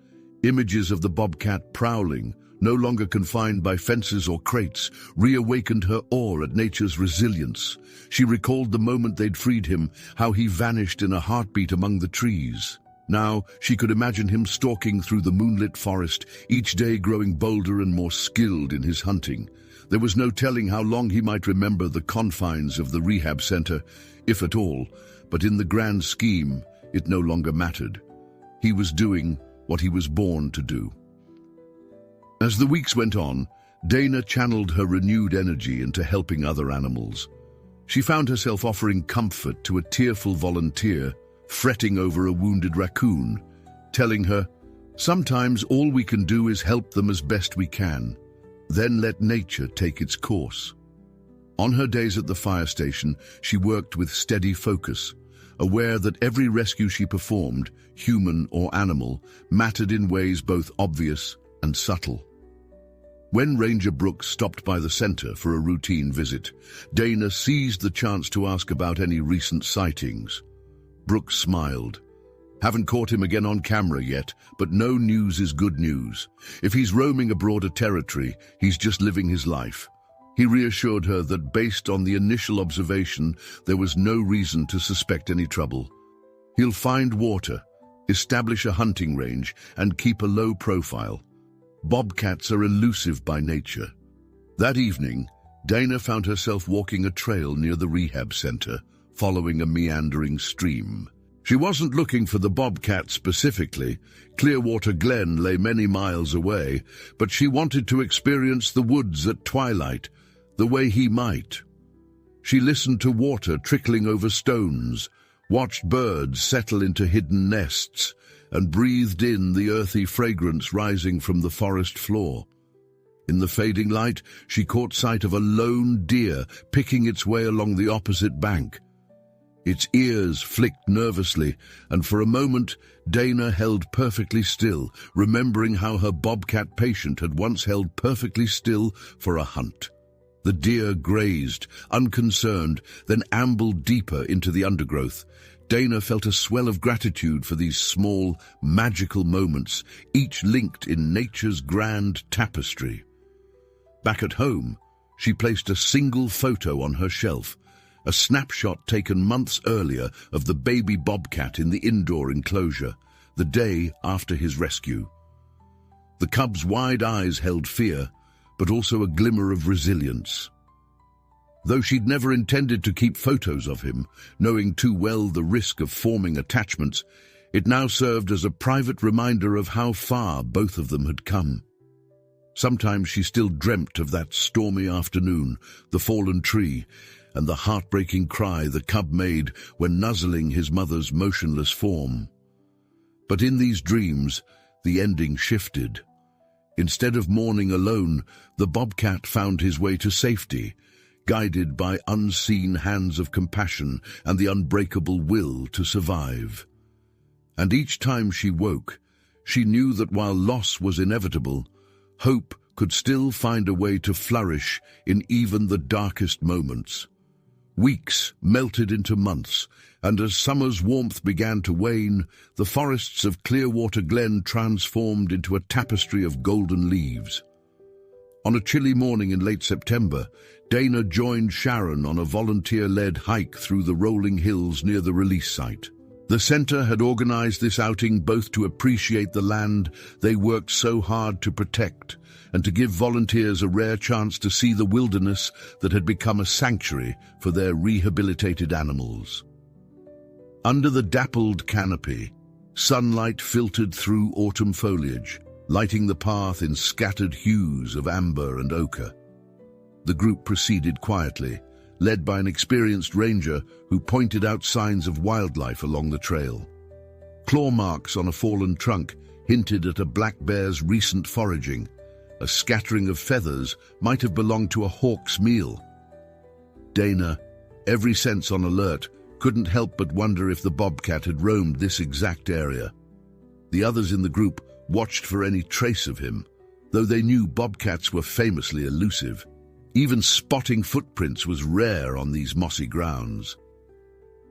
Images of the bobcat prowling, no longer confined by fences or crates, reawakened her awe at nature's resilience. She recalled the moment they'd freed him, how he vanished in a heartbeat among the trees. Now she could imagine him stalking through the moonlit forest, each day growing bolder and more skilled in his hunting. There was no telling how long he might remember the confines of the rehab center, if at all, but in the grand scheme, it no longer mattered. He was doing what he was born to do. As the weeks went on, Dana channeled her renewed energy into helping other animals. She found herself offering comfort to a tearful volunteer, fretting over a wounded raccoon, telling her, "Sometimes all we can do is help them as best we can, then let nature take its course." On her days at the fire station, she worked with steady focus, aware that every rescue she performed, human or animal, mattered in ways both obvious and subtle. When Ranger Brooks stopped by the center for a routine visit, Dana seized the chance to ask about any recent sightings. Brooks smiled. "Haven't caught him again on camera yet, but no news is good news. If he's roaming a broader territory, he's just living his life." He reassured her that based on the initial observation, there was no reason to suspect any trouble. He'll find water, establish a hunting range, and keep a low profile. Bobcats are elusive by nature. That evening, Dana found herself walking a trail near the rehab center, following a meandering stream. She wasn't looking for the bobcat specifically. Clearwater Glen lay many miles away, but she wanted to experience the woods at twilight, the way he might. She listened to water trickling over stones, watched birds settle into hidden nests, and breathed in the earthy fragrance rising from the forest floor. In the fading light, she caught sight of a lone deer picking its way along the opposite bank. Its ears flicked nervously, and for a moment, Dana held perfectly still, remembering how her bobcat patient had once held perfectly still for a hunt. The deer grazed, unconcerned, then ambled deeper into the undergrowth. Dana felt a swell of gratitude for these small, magical moments, each linked in nature's grand tapestry. Back at home, she placed a single photo on her shelf, a snapshot taken months earlier of the baby bobcat in the indoor enclosure, the day after his rescue. The cub's wide eyes held fear, but also a glimmer of resilience. Though she'd never intended to keep photos of him, knowing too well the risk of forming attachments, it now served as a private reminder of how far both of them had come. Sometimes she still dreamt of that stormy afternoon, the fallen tree, and the heartbreaking cry the cub made when nuzzling his mother's motionless form. But in these dreams, the ending shifted. Instead of mourning alone, the Bobcat found his way to safety, guided by unseen hands of compassion and the unbreakable will to survive. And each time she woke, she knew that while loss was inevitable, hope could still find a way to flourish in even the darkest moments. Weeks melted into months, and as summer's warmth began to wane, the forests of Clearwater Glen transformed into a tapestry of golden leaves. On a chilly morning in late September, Dana joined Sharon on a volunteer-led hike through the rolling hills near the release site. The center had organized this outing both to appreciate the land they worked so hard to protect and to give volunteers a rare chance to see the wilderness that had become a sanctuary for their rehabilitated animals. Under the dappled canopy, sunlight filtered through autumn foliage, lighting the path in scattered hues of amber and ochre. The group proceeded quietly, led by an experienced ranger who pointed out signs of wildlife along the trail. Claw marks on a fallen trunk hinted at a black bear's recent foraging. A scattering of feathers might have belonged to a hawk's meal. Dana, every sense on alert, couldn't help but wonder if the bobcat had roamed this exact area. The others in the group watched for any trace of him, though they knew bobcats were famously elusive. Even spotting footprints was rare on these mossy grounds.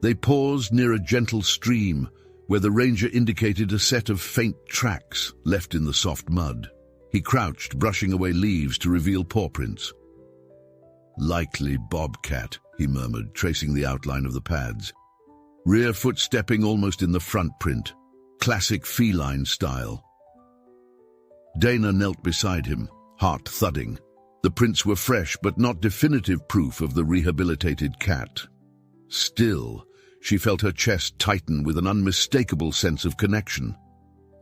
They paused near a gentle stream where the ranger indicated a set of faint tracks left in the soft mud. He crouched, brushing away leaves to reveal paw prints. "Likely bobcat," he murmured, tracing the outline of the pads. Rear foot stepping almost in the front print. Classic feline style. Dana knelt beside him, heart thudding. The prints were fresh but not definitive proof of the rehabilitated cat. Still, she felt her chest tighten with an unmistakable sense of connection.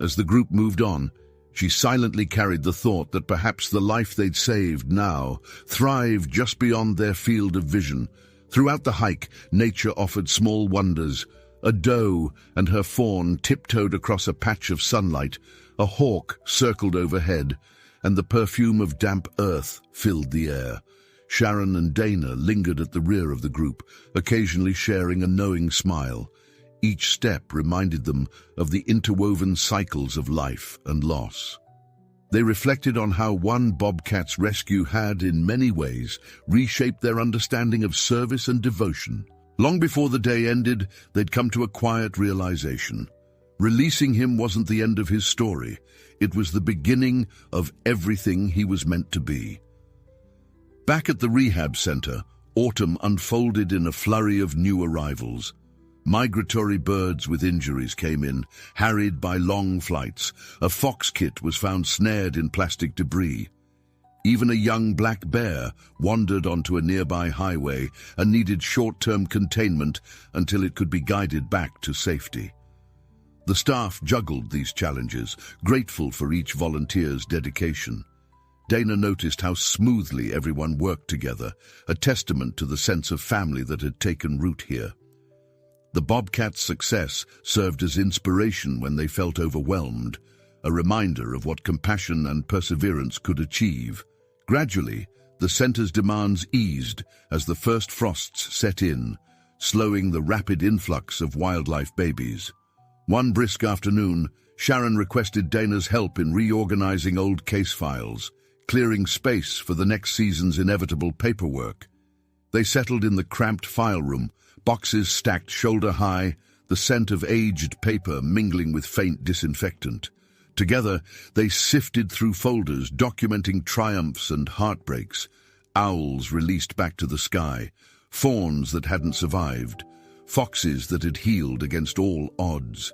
As the group moved on, she silently carried the thought that perhaps the life they'd saved now thrived just beyond their field of vision. Throughout the hike, nature offered small wonders. A doe and her fawn tiptoed across a patch of sunlight, a hawk circled overhead, and the perfume of damp earth filled the air. Sharon and Dana lingered at the rear of the group, occasionally sharing a knowing smile. Each step reminded them of the interwoven cycles of life and loss. They reflected on how one bobcat's rescue had, in many ways, reshaped their understanding of service and devotion. Long before the day ended, they'd come to a quiet realization. Releasing him wasn't the end of his story. It was the beginning of everything he was meant to be. Back at the rehab center, autumn unfolded in a flurry of new arrivals. Migratory birds with injuries came in, harried by long flights. A fox kit was found snared in plastic debris. Even a young black bear wandered onto a nearby highway and needed short-term containment until it could be guided back to safety. The staff juggled these challenges, grateful for each volunteer's dedication. Dana noticed how smoothly everyone worked together, a testament to the sense of family that had taken root here. The bobcat's success served as inspiration when they felt overwhelmed, a reminder of what compassion and perseverance could achieve. Gradually, the center's demands eased as the first frosts set in, slowing the rapid influx of wildlife babies. One brisk afternoon, Sharon requested Dana's help in reorganizing old case files, clearing space for the next season's inevitable paperwork. They settled in the cramped file room, boxes stacked shoulder-high, the scent of aged paper mingling with faint disinfectant. Together, they sifted through folders documenting triumphs and heartbreaks, owls released back to the sky, fawns that hadn't survived, foxes that had healed against all odds.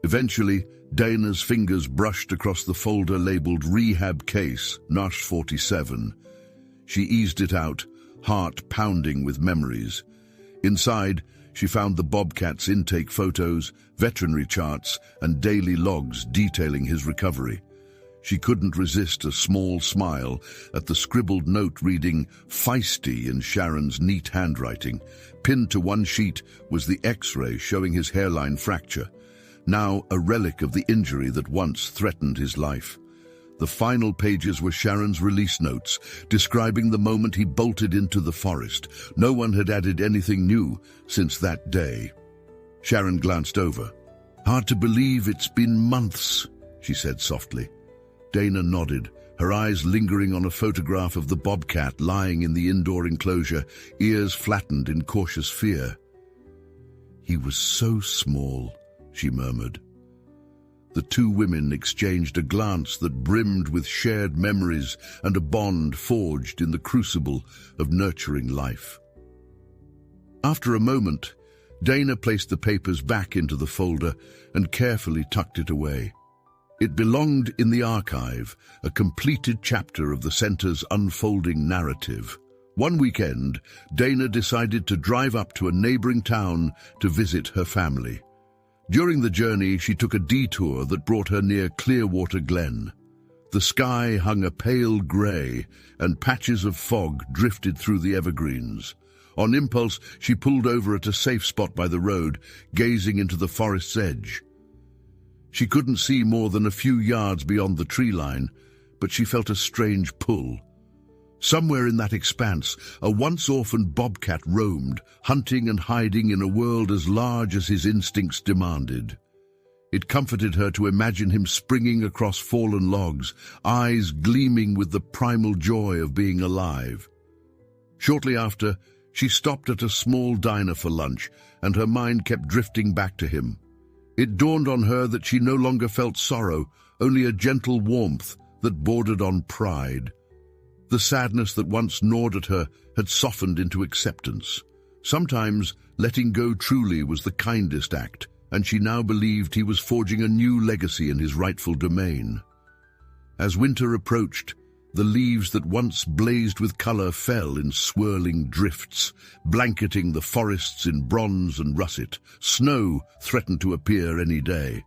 Eventually, Dana's fingers brushed across the folder labeled Rehab Case, Nash 47. She eased it out, heart pounding with memories. Inside, she found the bobcat's intake photos, veterinary charts, and daily logs detailing his recovery. She couldn't resist a small smile at the scribbled note reading "Feisty" in Sharon's neat handwriting. Pinned to one sheet was the X-ray showing his hairline fracture. now a relic of the injury that once threatened his life. The final pages were Sharon's release notes, describing the moment he bolted into the forest. No one had added anything new since that day. Sharon glanced over. "Hard to believe it's been months," she said softly. Dana nodded, her eyes lingering on a photograph of the bobcat lying in the indoor enclosure, ears flattened in cautious fear. "He was so small," she murmured. The two women exchanged a glance that brimmed with shared memories and a bond forged in the crucible of nurturing life. After a moment, Dana placed the papers back into the folder and carefully tucked it away. It belonged in the archive, a completed chapter of the center's unfolding narrative. One weekend, Dana decided to drive up to a neighboring town to visit her family. During the journey, she took a detour that brought her near Clearwater Glen. The sky hung a pale gray, and patches of fog drifted through the evergreens. On impulse, she pulled over at a safe spot by the road, gazing into the forest's edge. She couldn't see more than a few yards beyond the tree line, but she felt a strange pull. Somewhere in that expanse, a once-orphaned bobcat roamed, hunting and hiding in a world as large as his instincts demanded. It comforted her to imagine him springing across fallen logs, eyes gleaming with the primal joy of being alive. Shortly after, she stopped at a small diner for lunch, and her mind kept drifting back to him. It dawned on her that she no longer felt sorrow, only a gentle warmth that bordered on pride. The sadness that once gnawed at her had softened into acceptance. Sometimes letting go truly was the kindest act, and she now believed he was forging a new legacy in his rightful domain. As winter approached, the leaves that once blazed with color fell in swirling drifts, blanketing the forests in bronze and russet. Snow threatened to appear any day.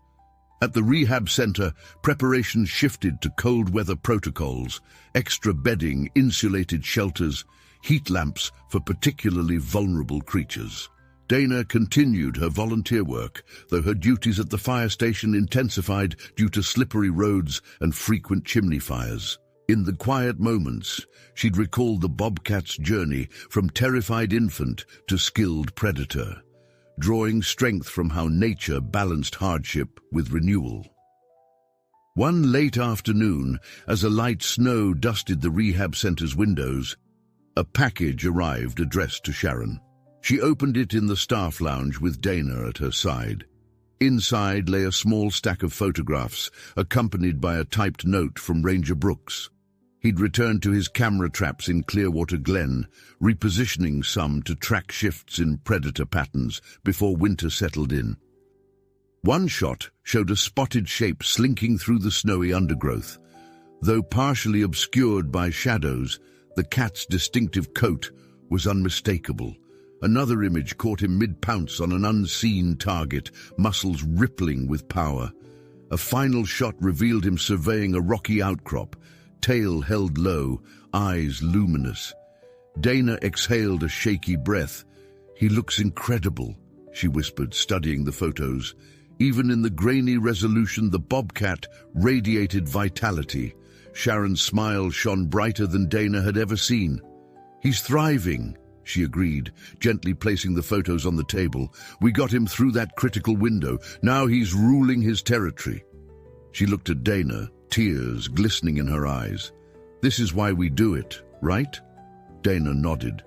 At the rehab center, preparations shifted to cold weather protocols, extra bedding, insulated shelters, heat lamps for particularly vulnerable creatures. Dana continued her volunteer work, though her duties at the fire station intensified due to slippery roads and frequent chimney fires. In the quiet moments, she'd recall the bobcat's journey from terrified infant to skilled predator, drawing strength from how nature balanced hardship with renewal. One late afternoon, as a light snow dusted the rehab center's windows, a package arrived addressed to Sharon. She opened it in the staff lounge with Dana at her side. Inside lay a small stack of photographs, accompanied by a typed note from Ranger Brooks. He'd returned to his camera traps in Clearwater Glen, repositioning some to track shifts in predator patterns before winter settled in. One shot showed a spotted shape slinking through the snowy undergrowth. Though partially obscured by shadows, the cat's distinctive coat was unmistakable. Another image caught him mid-pounce on an unseen target, muscles rippling with power. A final shot revealed him surveying a rocky outcrop, tail held low, eyes luminous. Dana exhaled a shaky breath. "He looks incredible," she whispered, studying the photos. Even in the grainy resolution, the bobcat radiated vitality. Sharon's smile shone brighter than Dana had ever seen. "He's thriving," she agreed, gently placing the photos on the table. "We got him through that critical window. Now he's ruling his territory." She looked at Dana, tears glistening in her eyes. "This is why we do it, right?" Dana nodded.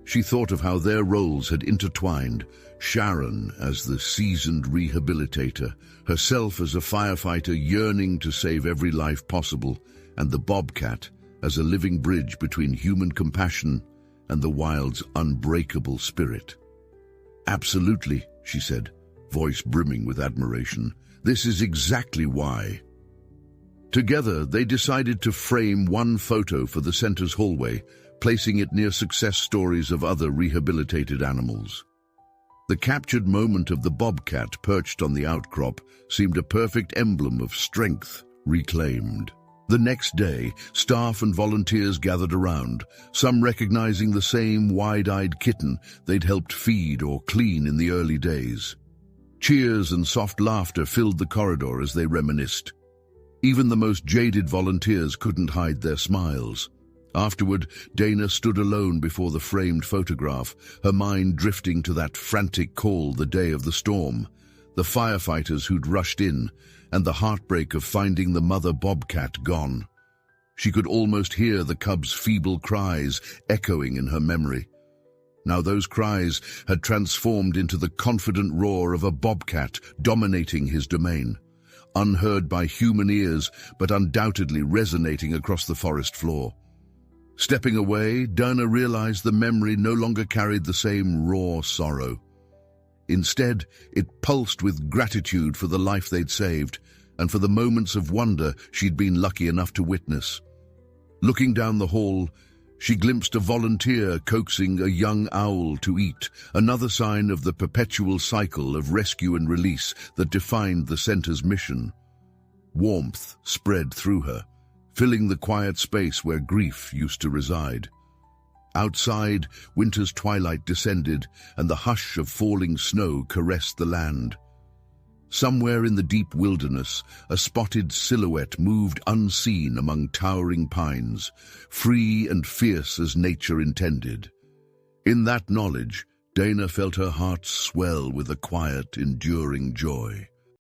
She thought of how their roles had intertwined, Sharon as the seasoned rehabilitator, herself as a firefighter yearning to save every life possible, and the bobcat as a living bridge between human compassion and the wild's unbreakable spirit. "Absolutely," she said, voice brimming with admiration. "This is exactly why." Together, they decided to frame one photo for the center's hallway, placing it near success stories of other rehabilitated animals. The captured moment of the bobcat perched on the outcrop seemed a perfect emblem of strength reclaimed. The next day, staff and volunteers gathered around, some recognizing the same wide-eyed kitten they'd helped feed or clean in the early days. Cheers and soft laughter filled the corridor as they reminisced. Even the most jaded volunteers couldn't hide their smiles. Afterward, Dana stood alone before the framed photograph, her mind drifting to that frantic call the day of the storm, the firefighters who'd rushed in, and the heartbreak of finding the mother Bobcat gone. She could almost hear the cub's feeble cries echoing in her memory. Now those cries had transformed into the confident roar of a bobcat dominating his domain, unheard by human ears but undoubtedly resonating across the forest floor. Stepping away, Dana realized the memory no longer carried the same raw sorrow. Instead, it pulsed with gratitude for the life they'd saved and for the moments of wonder she'd been lucky enough to witness. Looking down the hall, she glimpsed a volunteer coaxing a young owl to eat, another sign of the perpetual cycle of rescue and release that defined the center's mission. Warmth spread through her, filling the quiet space where grief used to reside. Outside, winter's twilight descended, and the hush of falling snow caressed the land. Somewhere in the deep wilderness, a spotted silhouette moved unseen among towering pines, free and fierce as nature intended. In that knowledge, Dana felt her heart swell with a quiet, enduring joy.